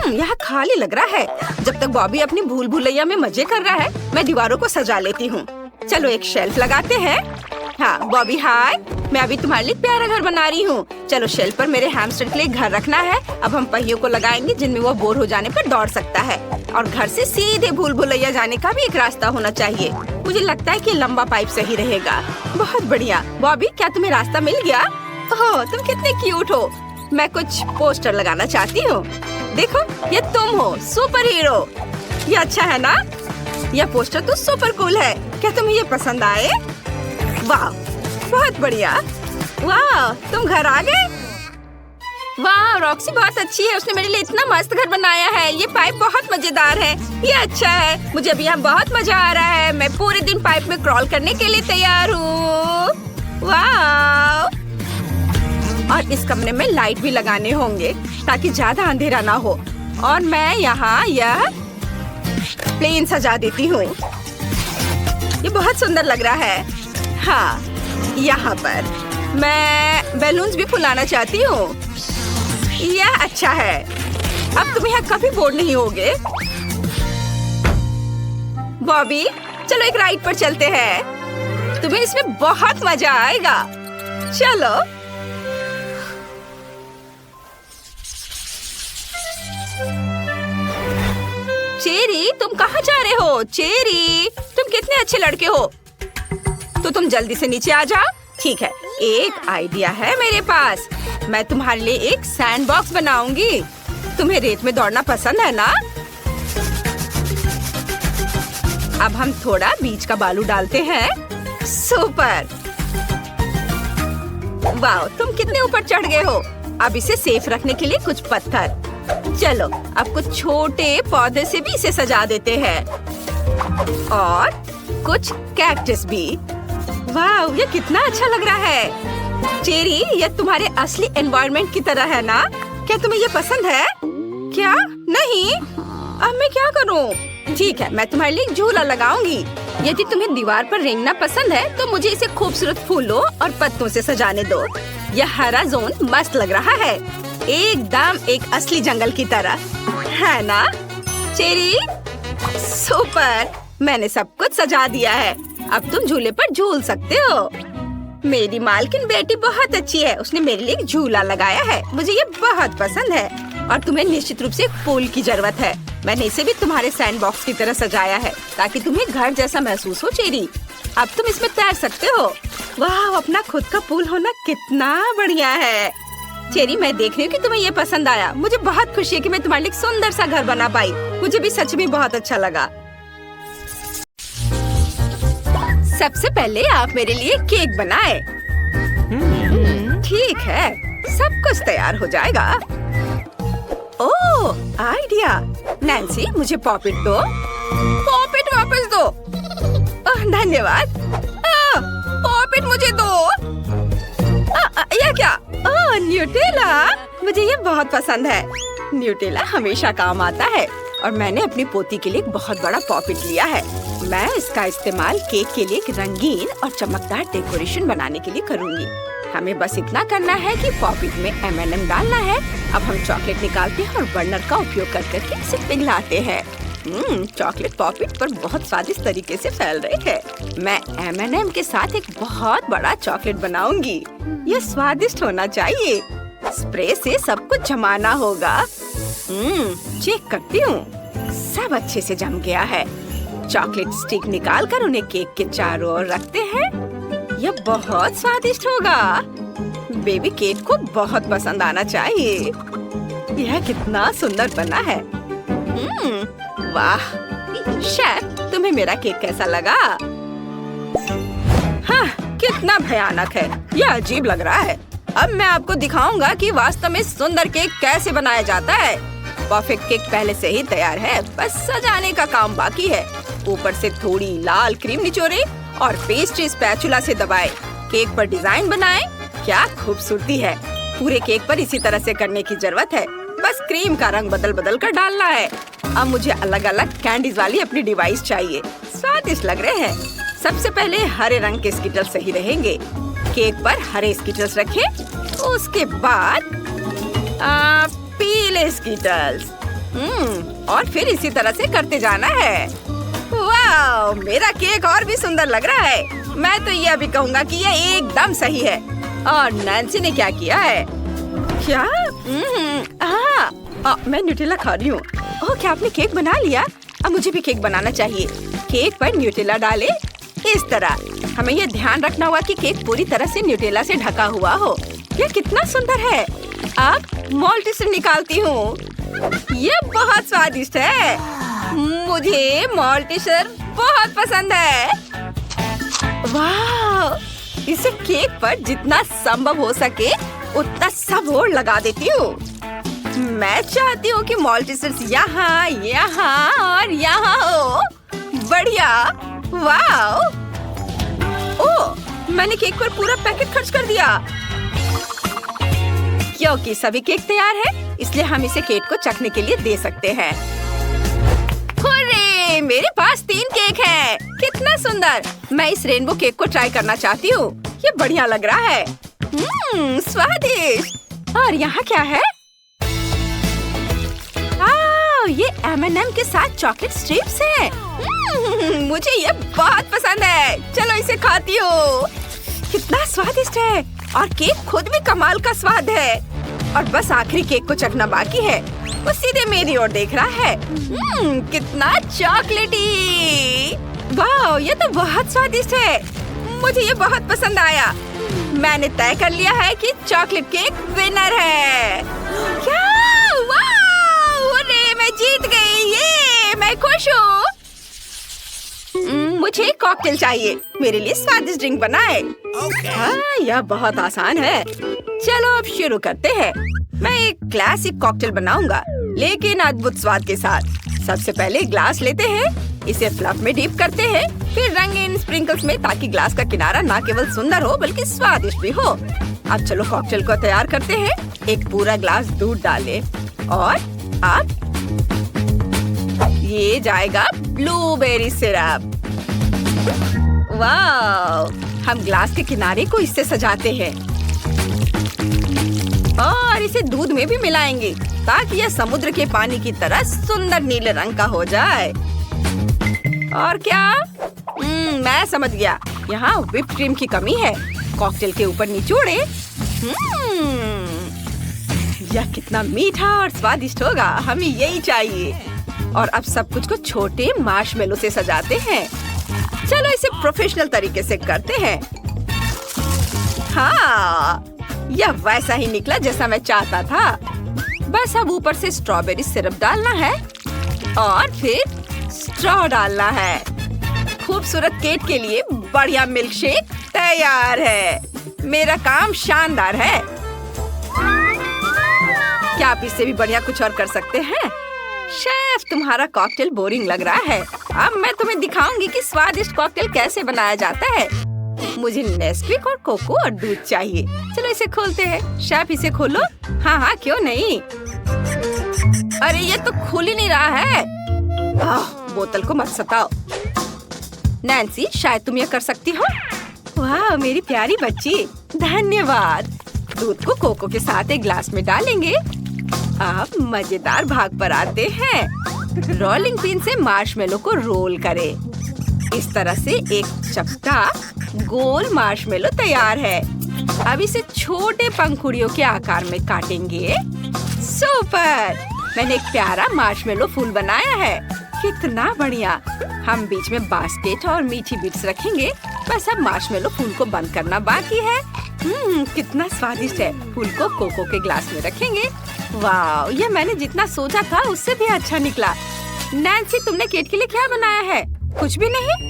यहाँ खाली लग रहा है। जब तक बॉबी अपनी भूल भुलैया में मजे कर रहा है, मैं दीवारों को सजा लेती हूँ। चलो एक शेल्फ लगाते हैं। हाँ बॉबी, हाय। मैं अभी तुम्हारे लिए प्यारा घर बना रही हूँ। चलो शेल्फ पर मेरे हैमस्टर के लिए घर रखना है। अब हम पहियों को लगाएंगे जिनमें वो बोर हो जाने पर दौड़ सकता है। और घर से सीधे भूल भुलैया जाने का भी एक रास्ता होना चाहिए। मुझे लगता है कि लंबा पाइप सही रहेगा। बहुत बढ़िया। बॉबी, क्या तुम्हें रास्ता मिल गया? ओह, तुम कितने क्यूट हो। मैं कुछ पोस्टर लगाना चाहती हूँ। देखो, ये तुम हो, सुपर हीरो। ये अच्छा है ना? यह पोस्टर तो सुपर कूल है। क्या तुम्हें ये पसंद आए? वाह, बहुत बढ़िया। वाह, तुम घर आ गए? वाह, रॉक्सी बहुत अच्छी है। उसने मेरे लिए इतना मस्त घर बनाया है। ये पाइप बहुत मजेदार है। ये अच्छा है। मुझे अभी यहाँ बहुत मजा आ रहा है। मैं पूरे दिन पाइप में क्रॉल करने के लिए तैयार हूँ। वाह! और इस कमरे में लाइट भी लगाने होंगे ताकि ज्यादा अंधेरा ना हो। और मैं यहाँ यह प्लेन सजा देती हूँ। ये बहुत सुंदर लग रहा है। हाँ, यहाँ पर मैं बैलून्स भी फुलाना चाहती हूँ। यह अच्छा है। अब तुम यहाँ कभी बोर नहीं होगे। बॉबी, चलो एक राइड पर चलते हैं। तुम्हें इसमें बहुत मजा आएगा। चलो। चेरी, तुम कहाँ जा रहे हो? चेरी, तुम कितने अच्छे लड़के हो। तो तुम जल्दी से नीचे आ जाओ। ठीक है, एक आइडिया है मेरे पास। मैं तुम्हारे लिए एक सैंड बॉक्स बनाऊंगी। तुम्हें रेत में दौड़ना पसंद है ना? अब हम थोड़ा बीच का बालू डालते हैं। सुपर! वाह, तुम कितने ऊपर चढ़ गए हो। अब इसे सेफ रखने के लिए कुछ पत्थर। चलो, अब कुछ छोटे पौधे से भी इसे सजा देते हैं। और कुछ कैक्टस भी। वाह, ये कितना अच्छा लग रहा है। चेरी, ये तुम्हारे असली एनवायरनमेंट की तरह है ना? क्या तुम्हें ये पसंद है? क्या? नहीं? अब मैं क्या करूं? ठीक है, मैं तुम्हारे लिए एक झूला लगाऊंगी। यदि तुम्हें दीवार पर रेंगना पसंद है तो मुझे इसे खूबसूरत फूलों और पत्तों से सजाने दो। यह हरा जोन मस्त लग रहा है, एकदम एक असली जंगल की तरह, है ना? Cherry, super! मैंने सब कुछ सजा दिया है। अब तुम झूले पर झूल सकते हो। मेरी मालकिन बेटी बहुत अच्छी है। उसने मेरे लिए एक झूला लगाया है। मुझे ये बहुत पसंद है। और तुम्हें निश्चित रूप से एक पूल की जरूरत है। मैंने इसे भी तुम्हारे सैंड बॉक्स की तरह सजाया है ताकि तुम्हें घर जैसा महसूस हो। चेरी, अब तुम इसमें तैर सकते हो। वाह, अपना खुद का पूल होना कितना बढ़िया है। चेरी, मैं देख रही हूँ कि तुम्हें ये पसंद आया। मुझे बहुत खुशी है कि मैं तुम्हारे लिए एक सुंदर सा घर बना पाई। मुझे भी सच में बहुत अच्छा लगा। सबसे पहले आप मेरे लिए केक बनाए। ठीक है, सब कुछ तैयार हो जाएगा। ओह, आइडिया। नैन्सी, मुझे पॉपिट दो। पॉपिट वापस दो। धन्यवाद। पॉपिट मुझे दो। यह क्या? ओह, न्यूटेला। मुझे ये बहुत पसंद है। न्यूटेला हमेशा काम आता है। और मैंने अपनी पोती के लिए एक बहुत बड़ा पॉपिट लिया है। मैं इसका इस्तेमाल केक के लिए एक रंगीन और चमकदार डेकोरेशन बनाने के लिए करूंगी। हमें बस इतना करना है कि पॉपिट में M&M डालना है। अब हम चॉकलेट निकालते हैं और बर्नर का उपयोग करके इसे पिघलाते हैं। चॉकलेट पॉपिट पर बहुत स्वादिष्ट तरीके से फैल रही है। मैं M&M के साथ एक बहुत बड़ा चॉकलेट बनाऊंगी। यह स्वादिष्ट होना चाहिए। स्प्रे से सब कुछ जमाना होगा। चेक करती हूँ। सब अच्छे से जम गया है। चॉकलेट स्टिक निकालकर उन्हें केक के चारों ओर रखते हैं। यह बहुत स्वादिष्ट होगा। बेबी केक को बहुत पसंद आना चाहिए। यह कितना सुंदर बना है। वाह, शेफ, तुम्हें मेरा केक कैसा लगा? हाँ, कितना भयानक है। यह अजीब लग रहा है। अब मैं आपको दिखाऊंगा कि वास्तव में सुंदर केक कैसे बनाया जाता है। परफेक्ट केक पहले से ही तैयार है, बस सजाने का काम बाकी है। ऊपर से थोड़ी लाल क्रीम निचोड़े और पेस्ट्री स्पैचुला से दबाए। केक पर डिजाइन बनाए। क्या खूबसूरती है। पूरे केक पर इसी तरह से करने की जरूरत है। बस क्रीम का रंग बदल कर डालना है। अब मुझे अलग अलग कैंडीज वाली अपनी डिवाइस चाहिए। स्वादिष्ट लग रहे हैं। सबसे पहले हरे रंग के स्किटल्स सही रहेंगे। केक पर हरे स्किटल्स रखें। उसके बाद पीले स्किटल्स। और फिर इसी तरह से करते जाना है। वाह, मेरा केक और भी सुंदर लग रहा है। मैं तो ये अभी कहूँगा कि ये एकदम सही है। और नैन्सी ने क्या किया है? क्या? मैं न्यूटेला खा रही हूँ। ओह, क्या आपने केक बना लिया? अब मुझे भी केक बनाना चाहिए। केक पर न्यूटेला डाले इस तरह। हमें यह ध्यान रखना होगा कि केक पूरी तरह से न्यूटेला से ढका हुआ हो। यह कितना सुंदर है। अब मॉल्टिसर निकालती हूँ। यह बहुत स्वादिष्ट है। मुझे मॉल्टिसर बहुत पसंद है। वाह, इसे केक पर जितना संभव हो सके उतना सब और लगा देती हूँ। मैं चाहती हूँ कि मॉल्टीसर्स यहाँ, यहाँ और यहाँ हो। बढ़िया, वाह! ओह, मैंने केक पर पूरा पैकेट खर्च कर दिया। क्योंकि सभी केक तैयार है, इसलिए हम इसे केट को चखने के लिए दे सकते हैं। हुर्रे! मेरे पास 3 केक है। कितना सुंदर! मैं इस रेनबो केक को ट्राई करना चाहती हूँ। ये बढ़िया लग रहा है। स्वादिष्ट। और यहाँ क्या है? ये M&M के साथ चॉकलेट स्ट्रिप्स है। मुझे ये बहुत पसंद है। चलो इसे खाती हूँ। कितना स्वादिष्ट है और केक खुद भी कमाल का स्वाद है। और बस आखिरी केक को चखना बाकी है। वो सीधे मेरी ओर देख रहा है। कितना चॉकलेटी! वाह, ये तो बहुत स्वादिष्ट है। मुझे ये बहुत पसंद आया। मैंने तय कर लिया है कि चॉकलेट केक विनर है। क्या? मैं जीत गई। ये मैं खुश हूँ। मुझे कॉकटेल चाहिए। मेरे लिए स्वादिष्ट ड्रिंक बनाए। हाँ, यह बहुत आसान है। चलो अब शुरू करते हैं। मैं एक क्लासिक कॉकटेल बनाऊंगा, लेकिन अद्भुत स्वाद के साथ। सबसे पहले ग्लास लेते हैं, इसे फ्लफ में डीप करते हैं, फिर रंगीन स्प्रिंकल्स में, ताकि ग्लास का किनारा न केवल सुंदर हो बल्कि स्वादिष्ट भी हो। अब चलो कॉकटेल को तैयार करते हैं। एक पूरा ग्लास दूध डालें और अब ये जाएगा ब्लूबेरी सिरप। वाह! हम ग्लास के किनारे को इससे सजाते हैं और इसे दूध में भी मिलाएंगे, ताकि यह समुद्र के पानी की तरह सुंदर नीले रंग का हो जाए। और क्या? मैं समझ गया। यहाँ व्हिप क्रीम की कमी है। कॉकटेल के ऊपर निचोड़े। यह कितना मीठा और स्वादिष्ट होगा। हमें यही चाहिए। और अब सब कुछ को छोटे मार्शमेलो से सजाते हैं। चलो इसे प्रोफेशनल तरीके से करते हैं। हाँ, यह वैसा ही निकला जैसा मैं चाहता था। बस अब ऊपर से स्ट्रॉबेरी सिरप डालना है और फिर स्ट्रॉ डालना है। खूबसूरत केक के लिए बढ़िया मिल्क शेक तैयार है। मेरा काम शानदार है। क्या आप इससे भी बढ़िया कुछ और कर सकते हैं? शेफ, तुम्हारा कॉकटेल बोरिंग लग रहा है। अब मैं तुम्हें दिखाऊंगी कि स्वादिष्ट कॉकटेल कैसे बनाया जाता है। मुझे नेस्क्विक और कोको और दूध चाहिए। चलो इसे खोलते हैं। शेफ, इसे खोलो। हाँ हाँ, क्यों नहीं। अरे ये तो खुल ही नहीं रहा है। बोतल को मत सताओ। नैन्सी, शायद तुम ये कर सकती हो। वाह, मेरी प्यारी बच्ची, धन्यवाद। दूध को कोको के साथ एक ग्लास में डालेंगे। अब मजेदार भाग पर आते हैं। रोलिंग पिन से मार्शमेलो को रोल करें। इस तरह से एक चपटा गोल मार्शमेलो तैयार है। अब इसे छोटे पंखुड़ियों के आकार में काटेंगे। सुपर! मैंने एक प्यारा मार्शमेलो फूल बनाया है। कितना बढ़िया! हम बीच में बास्केट और मीठी बीट्स रखेंगे। बस अब मार्शमेलो फूल को बंद करना बाकी है। कितना स्वादिष्ट है। फूल को कोको के ग्लास में रखेंगे। वाह, ये मैंने जितना सोचा था उससे भी अच्छा निकला। नैन्सी, तुमने केक के लिए क्या बनाया है? कुछ भी नहीं?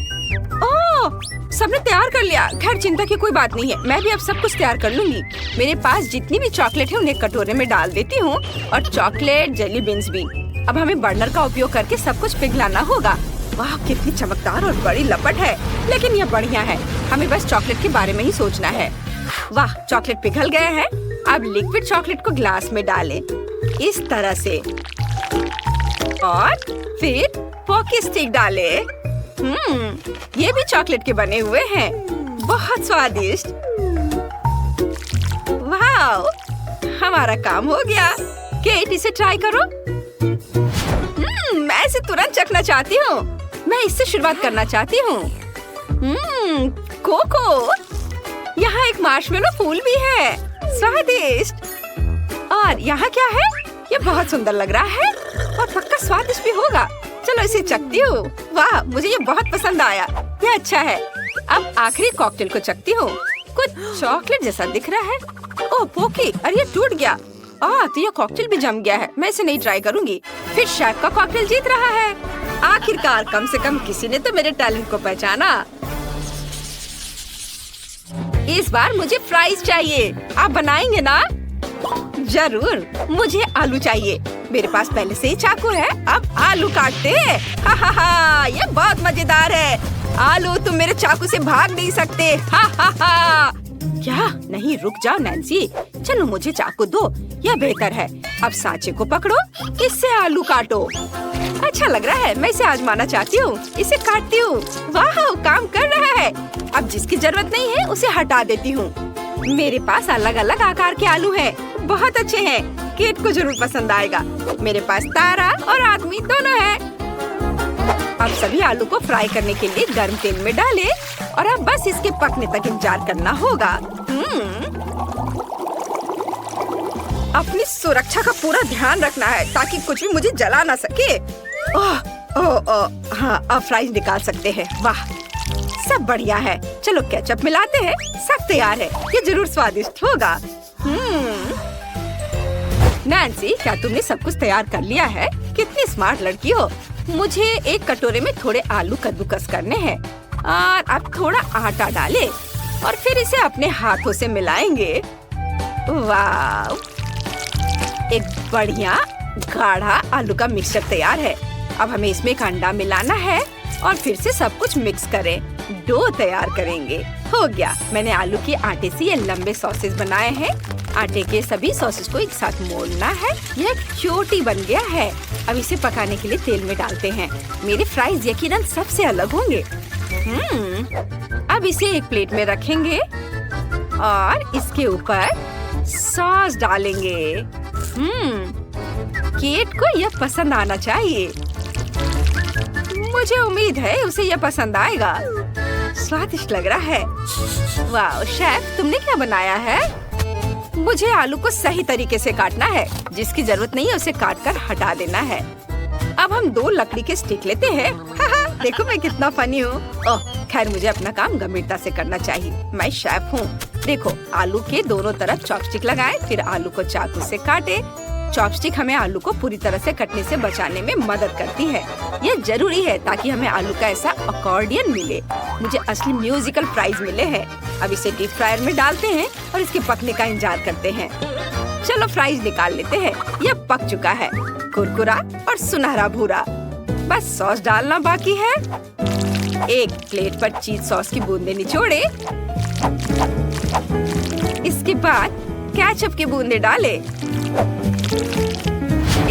ओह, सबने तैयार कर लिया। खैर, चिंता की कोई बात नहीं है। मैं भी अब सब कुछ तैयार कर लूंगी। मेरे पास जितनी भी चॉकलेट है उन्हें कटोरे में डाल देती हूँ, और चॉकलेट जेली बीन्स भी। अब हमें बर्नर का उपयोग करके सब कुछ पिघलाना होगा। वाह, कितनी चमकदार और बड़ी लपट है। लेकिन यह बढ़िया है। हमें बस चॉकलेट के बारे में ही सोचना है। वाह, चॉकलेट पिघल गए हैं। अब लिक्विड चॉकलेट को ग्लास में डालें, इस तरह से। और फिर पॉकी स्टिक डालें। ये भी चॉकलेट के बने हुए हैं। बहुत स्वादिष्ट। वाह, हमारा काम हो गया। केट, इसे ट्राई करो। मैं इसे तुरंत चखना चाहती हूँ। मैं इससे शुरुआत करना चाहती हूँ। कोको, यहाँ एक मार्शमेलो फूल भी है। स्वादिष्ट। और यहाँ क्या है? ये बहुत सुंदर लग रहा है और पक्का स्वादिष्ट भी होगा। चलो इसे चखती हूँ। वाह, मुझे ये बहुत पसंद आया। ये अच्छा है। अब आखिरी कॉकटेल को चखती हूँ। कुछ चॉकलेट जैसा दिख रहा है। ओह पोकी, अरे ये टूट गया। तो ये कॉकटेल भी जम गया है। मैं इसे नहीं ट्राई करूंगी। फिर शेफ का कॉकटेल जीत रहा है। आखिरकार कम से कम किसी ने तो मेरे टैलेंट को पहचाना। इस बार मुझे फ्राइज चाहिए। आप बनाएंगे ना? जरूर, मुझे आलू चाहिए। मेरे पास पहले से ही चाकू है, अब आलू काटते हैं। हा हा हा, ये बहुत मजेदार है। आलू, तुम मेरे चाकू से भाग नहीं सकते। हा हा हा। क्या? नहीं, रुक जाओ नैन्सी, चलो मुझे चाकू दो, यह बेहतर है। अब सांचे को पकड़ो, इससे आलू काटो। अच्छा लग रहा है, मैं इसे आजमाना चाहती हूँ। इसे काटती हूँ। वाह, काम कर रहा है। अब जिसकी जरूरत नहीं है उसे हटा देती हूँ। मेरे पास अलग अलग आकार के आलू हैं, बहुत अच्छे हैं। केट को जरूर पसंद आएगा। मेरे पास तारा और आदमी दोनों हैं। अब सभी आलू को फ्राई करने के लिए गर्म तेल में डालें और अब बस इसके पकने तक इंतजार करना होगा। अपनी सुरक्षा का पूरा ध्यान रखना है ताकि कुछ भी मुझे जला ना सके। हाँ, अब फ्राइज निकाल सकते हैं। वाह, सब बढ़िया है। चलो केचप मिलाते हैं। सब तैयार है, ये जरूर स्वादिष्ट होगा। नैन्सी, क्या तुमने सब कुछ तैयार कर लिया है? कितनी स्मार्ट लड़की हो। मुझे एक कटोरे में थोड़े आलू कद्दूकस करने हैं और अब थोड़ा आटा डालें और फिर इसे अपने हाथों से मिलाएंगे। वाह, एक बढ़िया गाढ़ा आलू का मिक्सचर तैयार है। अब हमें इसमें एक अंडा मिलाना है और फिर से सब कुछ मिक्स करें। डो तैयार करेंगे। हो गया, मैंने आलू के आटे से ये लंबे सॉसेज बनाए हैं। आटे के सभी सॉसेज को एक साथ मोड़ना है। यह एक चोटी बन गया है। अब इसे पकाने के लिए तेल में डालते हैं। मेरे फ्राइज यकीनन सबसे अलग होंगे। अब इसे एक प्लेट में रखेंगे और इसके ऊपर सॉस डालेंगे। केट को यह पसंद आना चाहिए। मुझे उम्मीद है उसे यह पसंद आएगा। स्वादिष्ट लग रहा है। वाह शेफ, तुमने क्या बनाया है? मुझे आलू को सही तरीके से काटना है। जिसकी जरूरत नहीं है उसे काट कर हटा देना है। अब हम 2 लकड़ी के स्टिक लेते हैं। देखो मैं कितना फनी हूँ। खैर, मुझे अपना काम गंभीरता से करना चाहिए। मैं शेफ हूँ। देखो, आलू के दोनों तरफ चॉपस्टिक लगाएं, फिर आलू को चाकू से काटे। चॉपस्टिक हमें आलू को पूरी तरह से कटने से बचाने में मदद करती है। यह जरूरी है ताकि हमें आलू का ऐसा अकॉर्डियन मिले। मुझे असली म्यूजिकल प्राइज मिले हैं। अब इसे डीप फ्रायर में डालते हैं और इसके पकने का इंतजार करते हैं। चलो फ्राइज निकाल लेते हैं। यह पक चुका है, कुरकुरा और सुनहरा भूरा। बस सॉस डालना बाकी है। एक प्लेट पर चीज सॉस की बूंदे निचोड़े। इसके बाद केचप की बूंदे डालें।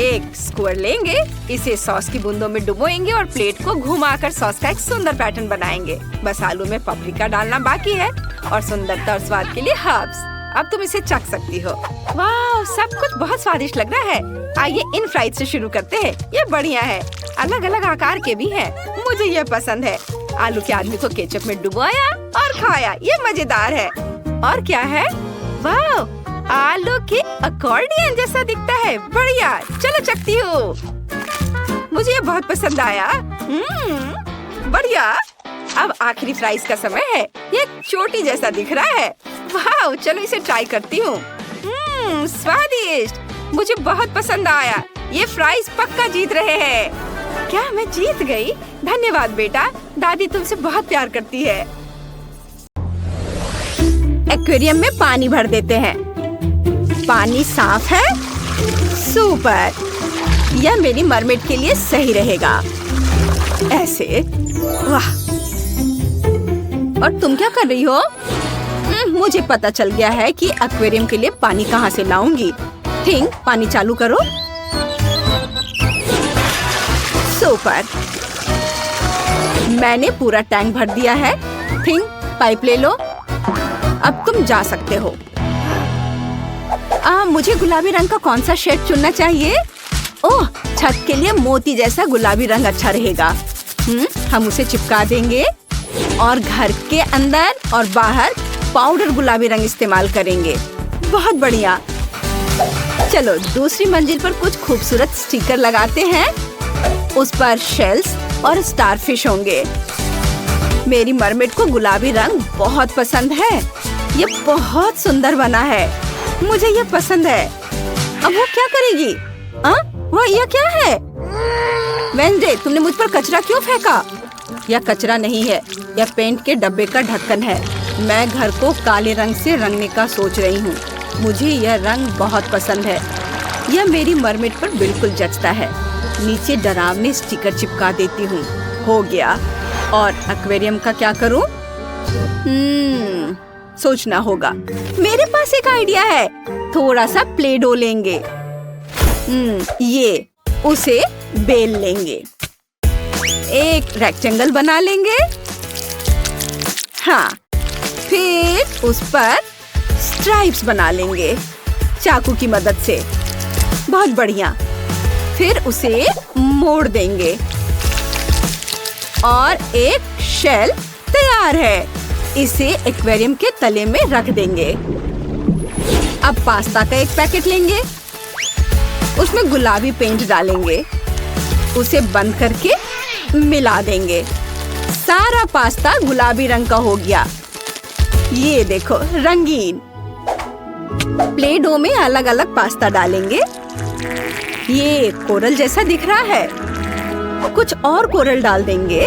एक स्क्वायर लेंगे, इसे सॉस की बूंदों में डुबोएंगे और प्लेट को घुमाकर सॉस का एक सुंदर पैटर्न बनाएंगे। बस आलू में पापरिका डालना बाकी है और सुंदरता और स्वाद के लिए हर्ब्स। अब तुम इसे चख सकती हो। वाह, सब कुछ बहुत स्वादिष्ट लग रहा है। आइए इन फ्राइज से शुरू करते हैं। ये बढ़िया है, अलग अलग आकार के भी हैं। मुझे ये पसंद है। आलू के आदमी को केचप में डुबोया और खाया। ये मजेदार है। और क्या है? वाह, आलू के अकॉर्डियन जैसा दिखता है। बढ़िया, चलो चखती हूँ। मुझे ये बहुत पसंद आया। बढ़िया। अब आखिरी फ्राइज का समय है। ये चोटी जैसा दिख रहा है। वाह, चलो इसे ट्राई करती हूँ। स्वादिष्ट, मुझे बहुत पसंद आया। ये फ्राइज पक्का जीत रहे हैं। क्या मैं जीत गई? धन्यवाद बेटा, दादी तुमसे बहुत प्यार करती है। एक्वेरियम में पानी भर देते हैं। पानी साफ है। सुपर, यह मेरी मरमेड के लिए सही रहेगा। ऐसे। वाह, और तुम क्या कर रही हो? मुझे पता चल गया है कि एक्वेरियम के लिए पानी कहाँ से लाऊंगी। थिंक, पानी चालू करो। सुपर, मैंने पूरा टैंक भर दिया है। थिंक, पाइप ले लो। अब तुम जा सकते हो। मुझे गुलाबी रंग का कौन सा शेड चुनना चाहिए? ओह, छत के लिए मोती जैसा गुलाबी रंग अच्छा रहेगा। हम उसे चिपका देंगे और घर के अंदर और बाहर पाउडर गुलाबी रंग इस्तेमाल करेंगे। बहुत बढ़िया। चलो दूसरी मंजिल पर कुछ खूबसूरत स्टिकर लगाते हैं। उस पर शेल्स और स्टारफिश होंगे। मेरी मरमेड को गुलाबी रंग बहुत पसंद है। ये बहुत सुंदर बना है। मुझे ये पसंद है। अब वो क्या करेगी? वो यह क्या है? वेंसडे, तुमने मुझ पर कचरा क्यों फेंका? यह कचरा नहीं है, यह पेंट के डब्बे का ढक्कन है। मैं घर को काले रंग से रंगने का सोच रही हूँ। मुझे यह रंग बहुत पसंद है। यह मेरी मरमेड पर बिल्कुल जचता है। नीचे डरावने स्टिकर चिपका देती हूँ। हो गया। और एक्वेरियम का क्या करूँ? सोचना होगा। मेरे पास एक आइडिया है। थोड़ा सा प्ले डो लेंगे। ये उसे बेल लेंगे। एक रेक्टेंगल बना लेंगे। हाँ, फिर उस पर स्ट्राइप्स बना लेंगे चाकू की मदद से। बहुत बढ़िया। फिर उसे मोड़ देंगे और एक शेल तैयार है। इसे एक्वेरियम के तले में रख देंगे। अब पास्ता का एक पैकेट लेंगे। उसमें गुलाबी पेंट डालेंगे। उसे बंद करके मिला देंगे। सारा पास्ता गुलाबी रंग का हो गया। ये देखो, रंगीन। प्ले डो में अलग अलग पास्ता डालेंगे। ये कोरल जैसा दिख रहा है। कुछ और कोरल डाल देंगे।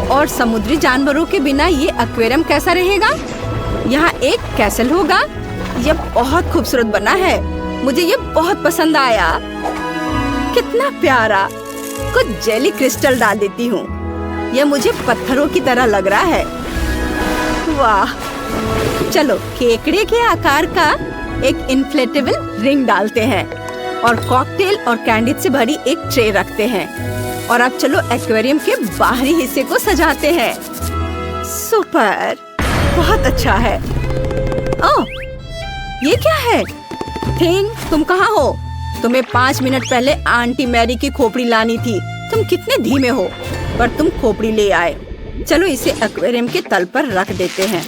और समुद्री जानवरों के बिना ये एक्वेरियम कैसा रहेगा? यहाँ एक कैसल होगा। ये बहुत खूबसूरत बना है। मुझे ये बहुत पसंद आया। कितना प्यारा। कुछ जेली क्रिस्टल डाल देती हूँ। यह मुझे पत्थरों की तरह लग रहा है। वाह। चलो केकड़े के आकार का एक इन्फ्लेटेबल रिंग डालते हैं और कॉकटेल और कैंडी से भरी एक ट्रे रखते हैं। और अब चलो एक्वेरियम के बाहरी हिस्से को सजाते हैं। सुपर, बहुत अच्छा है। ओह, ये क्या है? थिंग, तुम कहाँ हो? तुम्हें 5 मिनट पहले आंटी मैरी की खोपड़ी लानी थी। तुम कितने धीमे हो, पर तुम खोपड़ी ले आए। चलो इसे एक्वेरियम के तल पर रख देते हैं।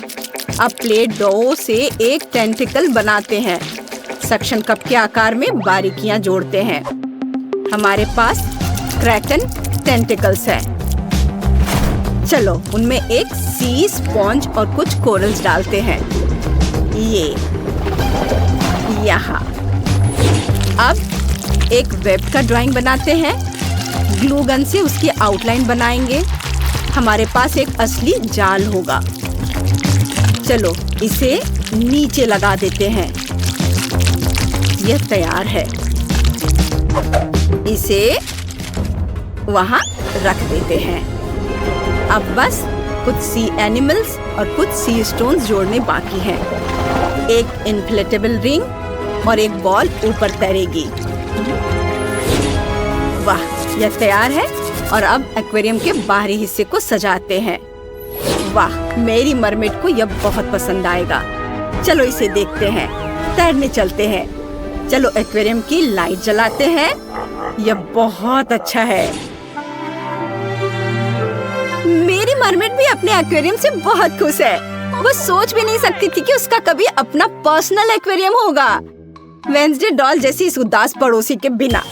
अब प्लेट डो से एक टेंटिकल बनाते हैं। सक्शन कप के आकार में बारीकियां जोड़ते हैं। हमारे पास क्रैकन टेंटिकल्स है। चलो उनमें एक सी स्पॉन्ज और कुछ कोरल्स डालते हैं। ये यहाँ। अब एक वेब का ड्राइंग बनाते हैं। ग्लू गन से उसकी आउटलाइन बनाएंगे। हमारे पास एक असली जाल होगा। चलो इसे नीचे लगा देते हैं। यह तैयार है। इसे वहाँ रख देते हैं। अब बस कुछ सी एनिमल्स और कुछ सी स्टोन्स जोड़ने बाकी हैं। एक इन्फ्लेटेबल रिंग और एक बॉल ऊपर तैरेगी। वाह, यह तैयार है। और अब एक्वेरियम के बाहरी हिस्से को सजाते हैं। वाह, मेरी मरमेड को यह बहुत पसंद आएगा। चलो इसे देखते हैं। तैरने चलते हैं। चलो एक्वेरियम की लाइट जलाते हैं। यह बहुत अच्छा है। मेरी मरमेड भी अपने एक्वेरियम से बहुत खुश है। वो सोच भी नहीं सकती थी कि उसका कभी अपना पर्सनल एक्वेरियम होगा। वेंसडे डॉल जैसी इस उदास पड़ोसी के बिना।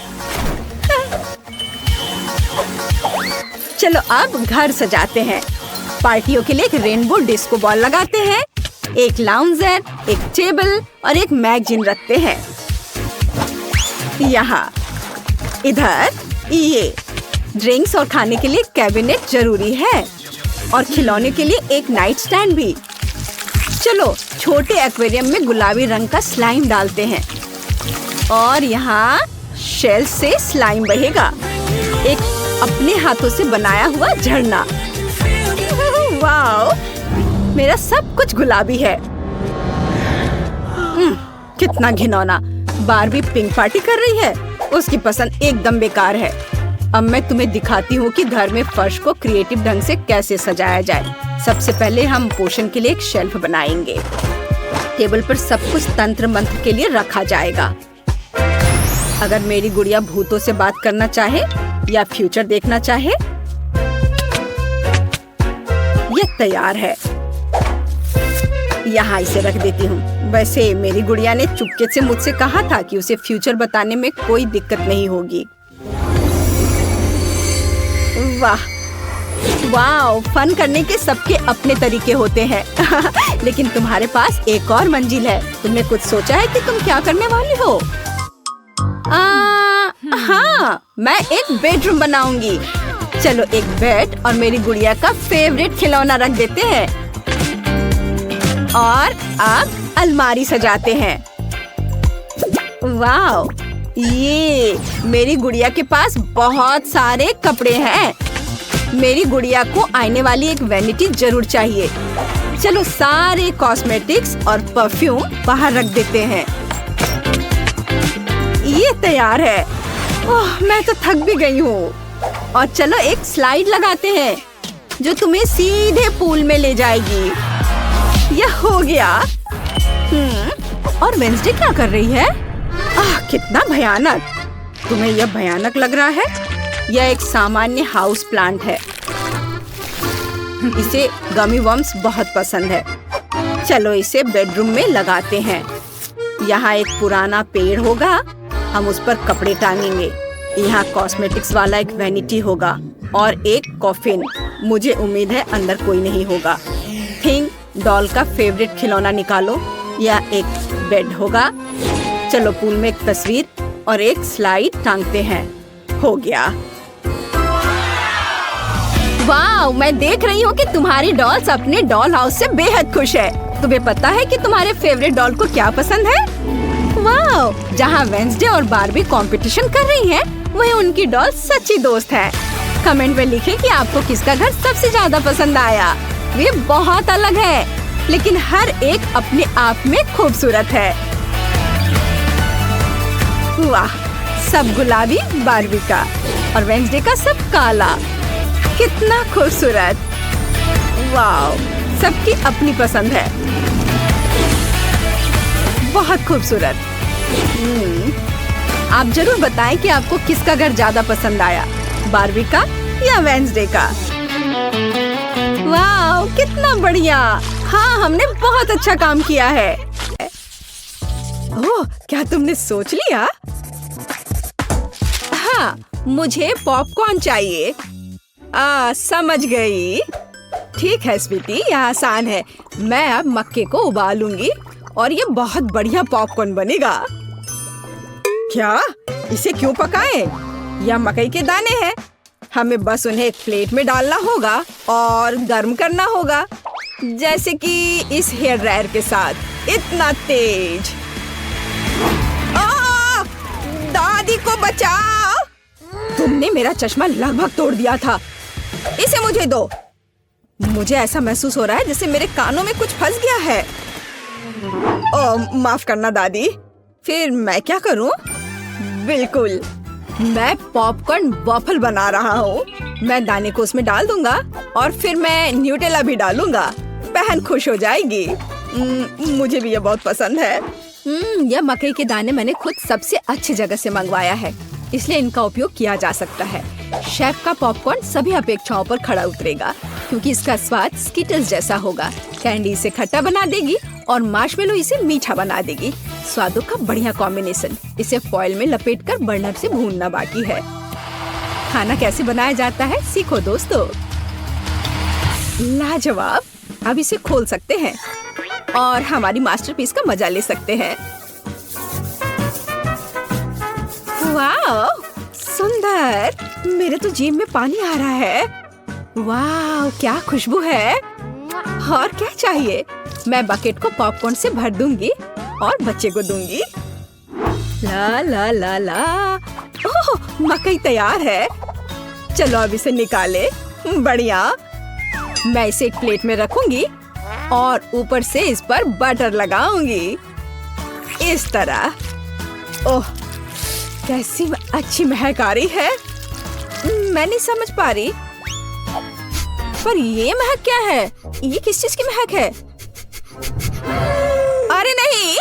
चलो अब घर सजाते हैं। पार्टियों के लिए एक रेनबो डिस्को बॉल लगाते हैं। एक लाउंजर, एक टेबल और एक मैगजीन रखते हैं। यहाँ इधर ये ड्रिंक्स और खाने के लिए कैबिनेट जरूरी है और खिलौने के लिए एक नाइट स्टैंड भी। चलो छोटे एक्वेरियम में गुलाबी रंग का स्लाइम डालते हैं और यहाँ शेल से स्लाइम बहेगा। एक अपने हाथों से बनाया हुआ झरना। वाओ, मेरा सब कुछ गुलाबी है। कितना घिनौना। बारबी पिंक पार्टी कर रही है। उसकी पसंद एकदम बेकार है। अब मैं तुम्हें दिखाती हूँ कि घर में फर्श को क्रिएटिव ढंग से कैसे सजाया जाए। सबसे पहले हम पोषण के लिए एक शेल्फ बनाएंगे। टेबल पर सब कुछ तंत्र मंत्र के लिए रखा जाएगा। अगर मेरी गुड़िया भूतों से बात करना चाहे या फ्यूचर देखना चाहे, यह तैयार है। यहाँ इसे रख देती हूँ। वैसे मेरी गुड़िया ने चुपके से मुझसे कहा था कि उसे फ्यूचर बताने में कोई दिक्कत नहीं होगी। वाह वाह, फन करने के सबके अपने तरीके होते हैं। लेकिन तुम्हारे पास एक और मंजिल है। तुमने कुछ सोचा है कि तुम क्या करने वाली हो? हाँ, मैं एक बेडरूम बनाऊंगी। चलो एक बेड और मेरी गुड़िया का फेवरेट खिलौना रख देते हैं। और अब अलमारी सजाते हैं। वाव! ये मेरी गुड़िया के पास बहुत सारे कपड़े हैं। मेरी गुड़िया को आने वाली एक वैनिटी जरूर चाहिए। चलो सारे कॉस्मेटिक्स और परफ्यूम बाहर रख देते हैं। ये तैयार है। ओह, मैं तो थक भी गई हूँ। और चलो एक स्लाइड लगाते हैं जो तुम्हें सीधे पूल में ले जाएगी। यह हो गया। और वेंसडे क्या कर रही है? कितना भयानक। तुम्हें यह भयानक लग रहा है? यह एक सामान्य हाउस प्लांट है। इसे गमी वर्म्स बहुत पसंद है। चलो इसे बेडरूम में लगाते हैं। यहाँ एक पुराना पेड़ होगा, हम उस पर कपड़े टांगेंगे। यहाँ कॉस्मेटिक्स वाला एक वैनिटी होगा और एक कॉफिन। मुझे उम्मीद है अंदर कोई नहीं होगा। थिंग डॉल का फेवरेट खिलौना निकालो। यह एक बेड होगा। चलो पूल में एक तस्वीर और एक स्लाइड टांगते हैं। हो गया। वाह! मैं देख रही हूँ कि तुम्हारी डॉल्स अपने डॉल हाउस से बेहद खुश है। तुम्हें पता है कि तुम्हारे फेवरेट डॉल को क्या पसंद है? वाह! जहाँ वेंसडे और बारबी कंपटीशन कर रही हैं, वही उनकी डॉल सच्ची दोस्त है। कमेंट में लिखें कि आपको किसका घर सबसे ज्यादा पसंद आया। वे बहुत अलग है, लेकिन हर एक अपने आप में खूबसूरत है। वाह! सब गुलाबी बारबी का और वेंसडे का सब काला। कितना खूबसूरत। वाह! सबकी अपनी पसंद है। बहुत खूबसूरत। आप जरूर बताएं कि आपको किसका घर ज्यादा पसंद आया, बारबी का या वेंसडे का। वाह! कितना बढ़िया। हाँ, हमने बहुत अच्छा काम किया है। ओह, क्या तुमने सोच लिया? हाँ, मुझे पॉपकॉर्न चाहिए। समझ गई। ठीक है स्वीटी, यह आसान है। मैं अब मक्के को उबालूंगी और ये बहुत बढ़िया पॉपकॉर्न बनेगा। क्या? इसे क्यों पकाएं? यह मकई के दाने हैं। हमें बस उन्हें एक प्लेट में डालना होगा और गर्म करना होगा, जैसे कि इस हेयर ड्रायर के साथ। इतना तेज। दादी को बचाओ! तुमने मेरा चश्मा लगभग तोड़ दिया था। इसे मुझे दो। मुझे ऐसा महसूस हो रहा है जैसे मेरे कानों में कुछ फंस गया है। माफ करना दादी। फिर मैं क्या करूं? बिल्कुल, मैं पॉपकॉर्न वॉफल बना रहा हूँ। मैं दाने को उसमें डाल दूंगा और फिर मैं न्यूटेला भी डालूंगा। बहन खुश हो जाएगी। मुझे भी ये बहुत पसंद है। यह मकई के दाने मैंने खुद सबसे अच्छी जगह से मंगवाया है, इसलिए इनका उपयोग किया जा सकता है। शेफ का पॉपकॉर्न सभी अपेक्षाओं पर खड़ा उतरेगा, क्योंकि इसका स्वाद स्किटल्स जैसा होगा। कैंडी इसे खट्टा बना देगी और मार्शमेलो इसे मीठा बना देगी। स्वादों का बढ़िया कॉम्बिनेशन। इसे फॉइल में लपेटकर बर्नर से भूनना बाकी है। खाना कैसे बनाया जाता है सीखो दोस्तों। लाजवाब। अब इसे खोल सकते हैं और हमारी मास्टरपीस का मजा ले सकते हैं। वाह, सुंदर। मेरे तो जीभ में पानी आ रहा है। वाह, क्या खुशबू है। और क्या चाहिए? मैं बकेट को पॉपकॉर्न से भर दूंगी और बच्चे को दूंगी। ला ला ला ला। ओह, मकई तैयार है। चलो अब इसे निकाले। बढ़िया। मैं इसे एक प्लेट में रखूंगी और ऊपर से इस पर बटर लगाऊंगी, इस तरह। ओह, कैसी अच्छी महक आ रही है। मैं नहीं समझ पा रही, पर ये महक क्या है? ये किस चीज की महक है? अरे नहीं,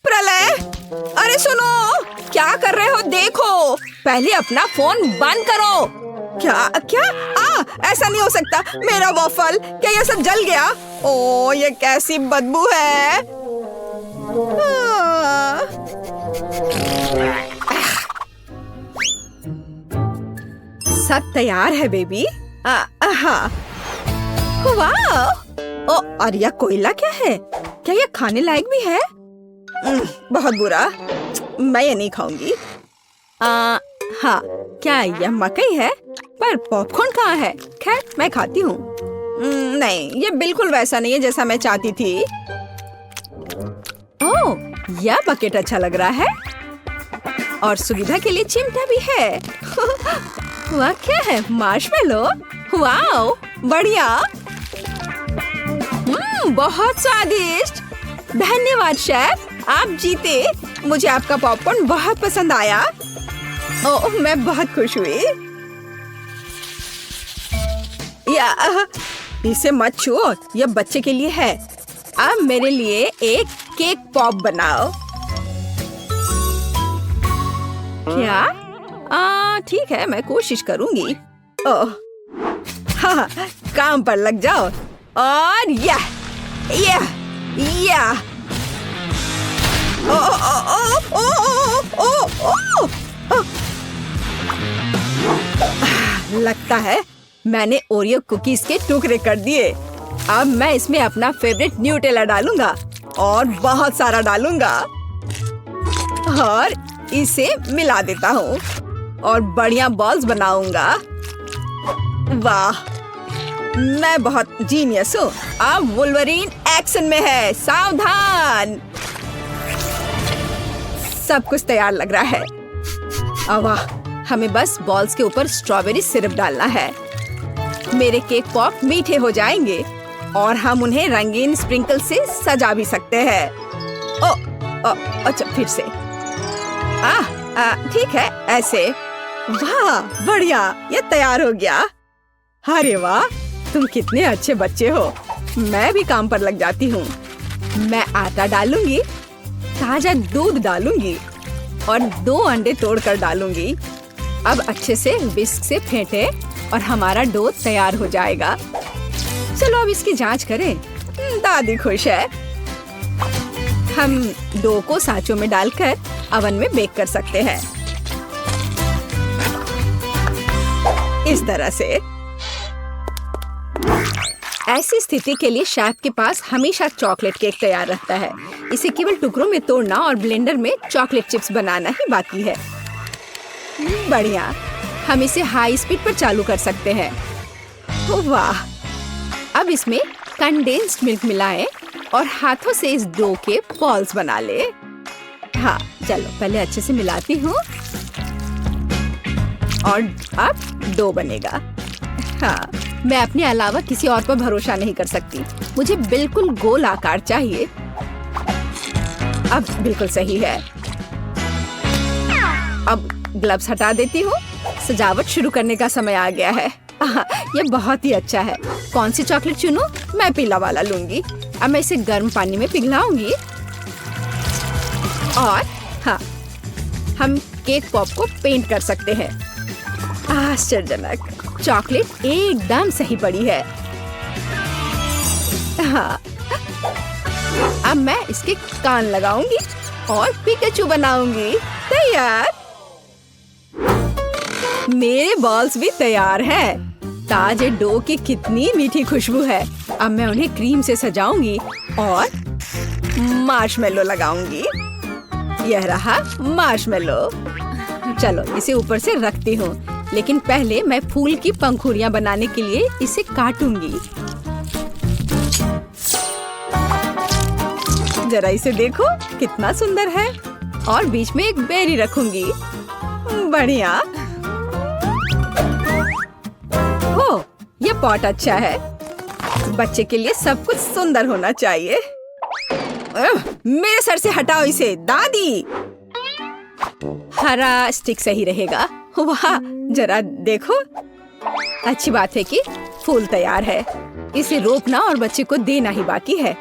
प्रलय! अरे सुनो, क्या कर रहे हो? देखो, पहले अपना फोन बंद करो। क्या क्या? ऐसा नहीं हो सकता। मेरा वॉफल, क्या ये सब जल गया? ओ, ये कैसी बदबू है। सब तैयार है बेबी। हाँ। वाह! ओ, और यह कोयला क्या है? क्या यह खाने लायक भी है? बहुत बुरा। मैं ये नहीं खाऊंगी। हाँ, क्या यह मकई है? पर पॉपकॉर्न कहाँ है? खैर, मैं खाती हूँ। नहीं, ये बिल्कुल वैसा नहीं है जैसा मैं चाहती थी। यह बकेट अच्छा लग रहा है और सुविधा के लिए चिमटा भी है। वह क्या है? मार्शमेलो। वाओ, बढ़िया। बहुत स्वादिष्ट। धन्यवाद शेफ, आप जीते। मुझे आपका पॉपकॉर्न बहुत पसंद आया। ओह, मैं बहुत खुश हुई। इसे मत छुओ, यह बच्चे के लिए है। अब मेरे लिए एक केक पॉप बनाओ। क्या? ठीक है, मैं कोशिश करूंगी। ओह, हाँ, काम पर लग जाओ। और यह ओ, ओ, ओ, ओ, ओ, ओ, ओ, लगता है मैंने ओरियो कुकीज के टुकड़े कर दिए। अब मैं इसमें अपना फेवरेट न्यूटेला डालूंगा और बहुत सारा डालूंगा और इसे मिला देता हूँ और बढ़िया बॉल्स बनाऊंगा। वाह, मैं बहुत जीनियस हूँ। अब वुल्वरीन एक्शन में है, सावधान। सब कुछ तैयार लग रहा है। वाह, हमें बस बॉल्स के ऊपर स्ट्रॉबेरी सिरप डालना है। मेरे केक पॉप मीठे हो जाएंगे और हम उन्हें रंगीन स्प्रिंकल से सजा भी सकते हैं। अच्छा, फिर से। ठीक है, ऐसे। वाह, बढ़िया, ये तैयार हो गया। अरे वाह, तुम कितने अच्छे बच्चे हो। मैं भी काम पर लग जाती हूँ। मैं आटा डालूंगी, ताजा दूध डालूंगी और 2 अंडे तोड़कर डालूंगी। अब अच्छे से विस्क से फेंटे और हमारा डो तैयार हो जाएगा। चलो अब इसकी जांच करें। दादी खुश है। हम डो को सांचों में डालकर अवन में बेक कर सकते हैं, इस तरह से। ऐसी स्थिति के लिए शेफ के पास हमेशा चॉकलेट केक तैयार रहता है। इसे केवल टुकड़ों में तोड़ना और ब्लेंडर में चॉकलेट चिप्स बनाना ही बाकी है। बढ़िया, हम इसे हाई स्पीड पर चालू कर सकते हैं। वाह, अब इसमें कंडेंस्ड मिल्क मिलाएं और हाथों से इस डो के बॉल्स बना ले। हाँ, चलो पहले अच्छे से मिलाती हूँ और अब डो बनेगा। हाँ, मैं अपने अलावा किसी और पर भरोसा नहीं कर सकती। मुझे बिल्कुल गोल आकार चाहिए। अब बिल्कुल सही है। अब ग्लव्स हटा देती हूँ। सजावट शुरू करने का समय आ गया है। ये बहुत ही अच्छा है। कौन सी चॉकलेट चुनूं? मैं पीला वाला लूंगी। अब मैं इसे गर्म पानी में पिघलाऊंगी और हाँ, हम केक पॉप को पेंट कर सकते हैं। आश्चर्यजनक, चॉकलेट एकदम सही पड़ी है। हाँ, अब मैं इसके कान लगाऊंगी और पिकाचू बनाऊंगी। तैयार। मेरे बॉल्स भी तैयार हैं। ताजे डो की कितनी मीठी खुशबू है। अब मैं उन्हें क्रीम से सजाऊंगी और मार्शमेलो लगाऊंगी। यह रहा मार्शमेलो। चलो इसे ऊपर से रखती हूँ, लेकिन पहले मैं फूल की पंखुड़ियाँ बनाने के लिए इसे काटूंगी। जरा इसे देखो, कितना सुंदर है। और बीच में एक बेरी रखूंगी। बढ़िया। हो, ये पॉट अच्छा है। बच्चे के लिए सब कुछ सुंदर होना चाहिए। मेरे सर से हटाओ इसे, दादी। हरा स्टिक सही रहेगा। वाह, जरा देखो। अच्छी बात है कि फूल तैयार है। इसे रोपना और बच्चे को देना ही बाकी है।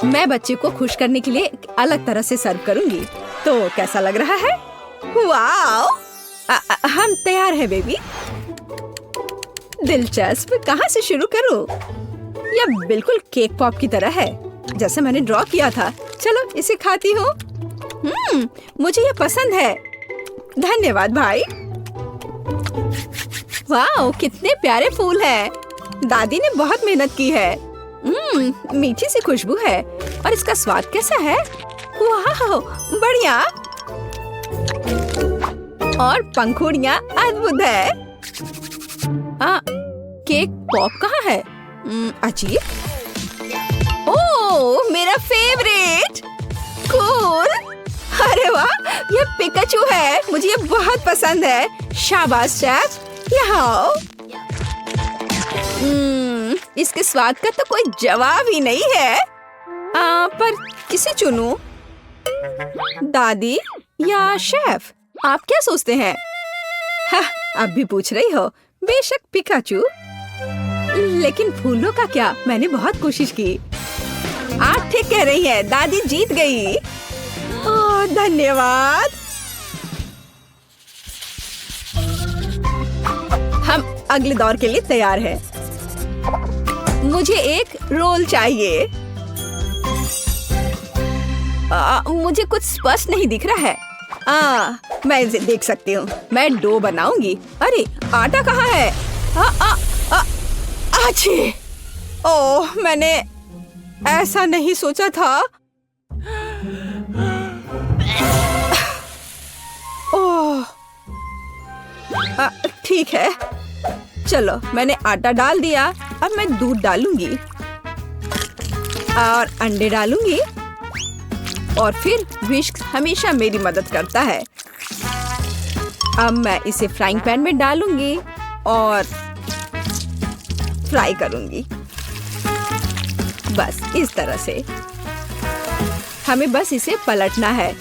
मैं बच्चे को खुश करने के लिए अलग तरह से सर्व करूंगी। तो कैसा लग रहा है? वाओ! हम तैयार हैं बेबी। दिलचस्प, कहाँ से शुरू करूं? यह बिल्कुल केक पॉप की तरह है, जैसे मैंने ड्रॉ किया था। चलो इसे खाती हूँ। मुझे यह पसंद है। धन्यवाद भाई। वाओ, कितने प्यारे फूल हैं। दादी ने बहुत मेहनत की है। मीठी सी खुशबू है। और इसका स्वाद कैसा है? वाह, बढ़िया। और पंखुड़ियाँ अद्भुत है। केक पॉप कहाँ है? अजीब। ओह, मेरा फेवरेट। कूल। अरे वाह, ये पिकाचू है, मुझे ये बहुत पसंद है। शाबाश शेफ, यहाँ आओ। इसके स्वाद का तो कोई जवाब ही नहीं है। पर किसे चुनूं? दादी या शेफ? आप क्या सोचते हैं? हाँ, अब भी पूछ रही हो? बेशक पिकाचू, लेकिन फूलों का क्या? मैंने बहुत कोशिश की। आप ठीक कह रही हैं, दादी जीत गई। ओह, धन्यवाद। हम अगले दौर के लिए तैयार हैं। मुझे एक रोल चाहिए। मुझे कुछ स्पष्ट नहीं दिख रहा है। मैं इसे देख सकती हूँ। मैं डो बनाऊंगी। अरे आटा कहाँ है? आछी! ओह, मैंने ऐसा नहीं सोचा था। ओह, ठीक है, चलो मैंने आटा डाल दिया। अब मैं दूध डालूंगी और अंडे डालूंगी और फिर विस्क हमेशा मेरी मदद करता है। अब मैं इसे फ्राइंग पैन में डालूंगी और फ्राई करूंगी। बस इस तरह से। हमें बस इसे पलटना है।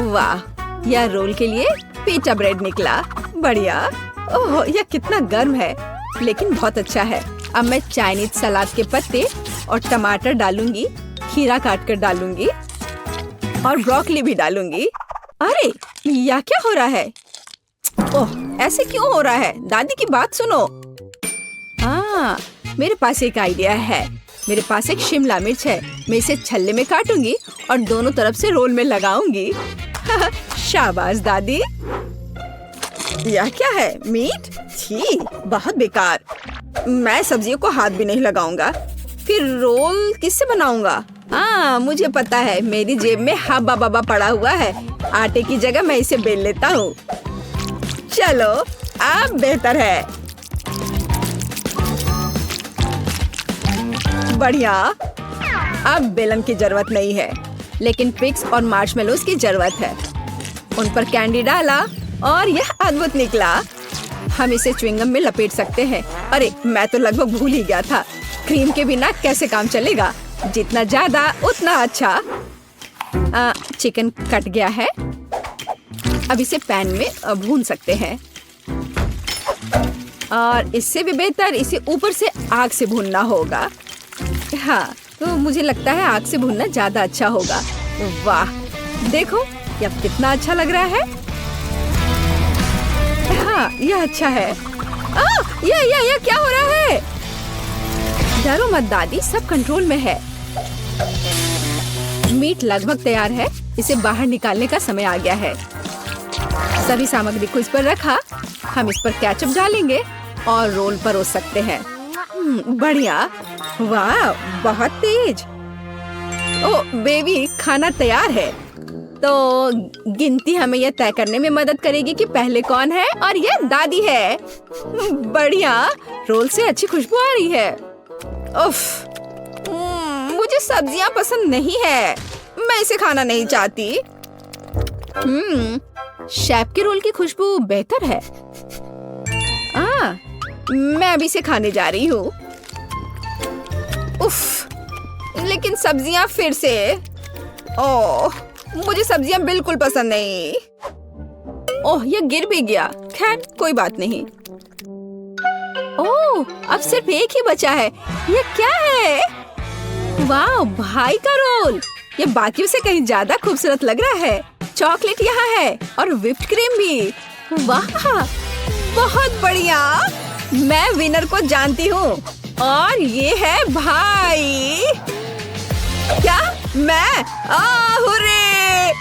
वाह, यह रोल के लिए पिटा ब्रेड निकला। बढ़िया। ओह, यह कितना गर्म है, लेकिन बहुत अच्छा है। अब मैं चाइनीज सलाद के पत्ते और टमाटर डालूंगी, खीरा काट कर डालूंगी और ब्रोकली भी डालूंगी। अरे यह क्या हो रहा है? ओह, ऐसे क्यों हो रहा है? दादी की बात सुनो। मेरे पास एक आइडिया है। मेरे पास एक शिमला मिर्च है। मैं इसे छल्ले में काटूंगी और दोनों तरफ से रोल में लगाऊंगी। शाबाश दादी। यह क्या है? मीट? छी, बहुत बेकार। मैं सब्जियों को हाथ भी नहीं लगाऊंगा। फिर रोल किससे बनाऊंगा? मुझे पता है, मेरी जेब में हब्बा बब्बा पड़ा हुआ है। आटे की जगह मैं इसे बेल लेता हूँ। चलो, अब बेहतर है। बढ़िया। अब बेलन की जरूरत नहीं है, लेकिन पिग्स और मार्शमेलोज की जरूरत है। उन पर कैंडी डाला और यह अद्भुत निकला। हम इसे च्युइंगम में लपेट सकते हैं। अरे मैं तो लगभग भूल ही गया था। क्रीम के बिना कैसे काम चलेगा? जितना ज्यादा उतना अच्छा। चिकन कट गया है। अब इसे पैन में भून सकते हैं और इससे भी बेहतर इसे ऊपर से आग से भूनना होगा। हाँ, तो मुझे लगता है आग से भूनना ज्यादा अच्छा होगा। वाह, देखो यह कितना अच्छा लग रहा है। हाँ, यह अच्छा है। यह क्या हो रहा है? डरो मत दादी, सब कंट्रोल में है। मीट लगभग तैयार है। इसे बाहर निकालने का समय आ गया है। सभी सामग्री को इस पर रखा। हम इस पर केचप डालेंगे और रोल परोस सकते हैं। बढ़िया। वाह, बहुत तेज। ओह बेबी, खाना तैयार है। तो गिनती हमें यह तय करने में मदद करेगी कि पहले कौन है, और यह दादी है। बढ़िया, रोल से अच्छी खुशबू आ रही है। उफ, मुझे सब्जियां पसंद नहीं है। मैं इसे खाना नहीं चाहती। शेफ के रोल की खुशबू बेहतर है। मैं अभी इसे खाने जा रही हूँ। उफ, लेकिन सब्जियां फिर से। ओह, मुझे सब्जियां बिल्कुल पसंद नहीं। ओह, यह गिर भी गया। खैर, कोई बात नहीं। ओह, अब सिर्फ एक ही बचा है। यह क्या है? वाह, भाई का रोल। ये बाकियों से कहीं ज्यादा खूबसूरत लग रहा है। चॉकलेट यहाँ है और व्हिप्ड क्रीम भी। वाह, बहुत बढ़िया। मैं विनर को जानती हूँ और ये है भाई। क्या? मैं? हुर्रे!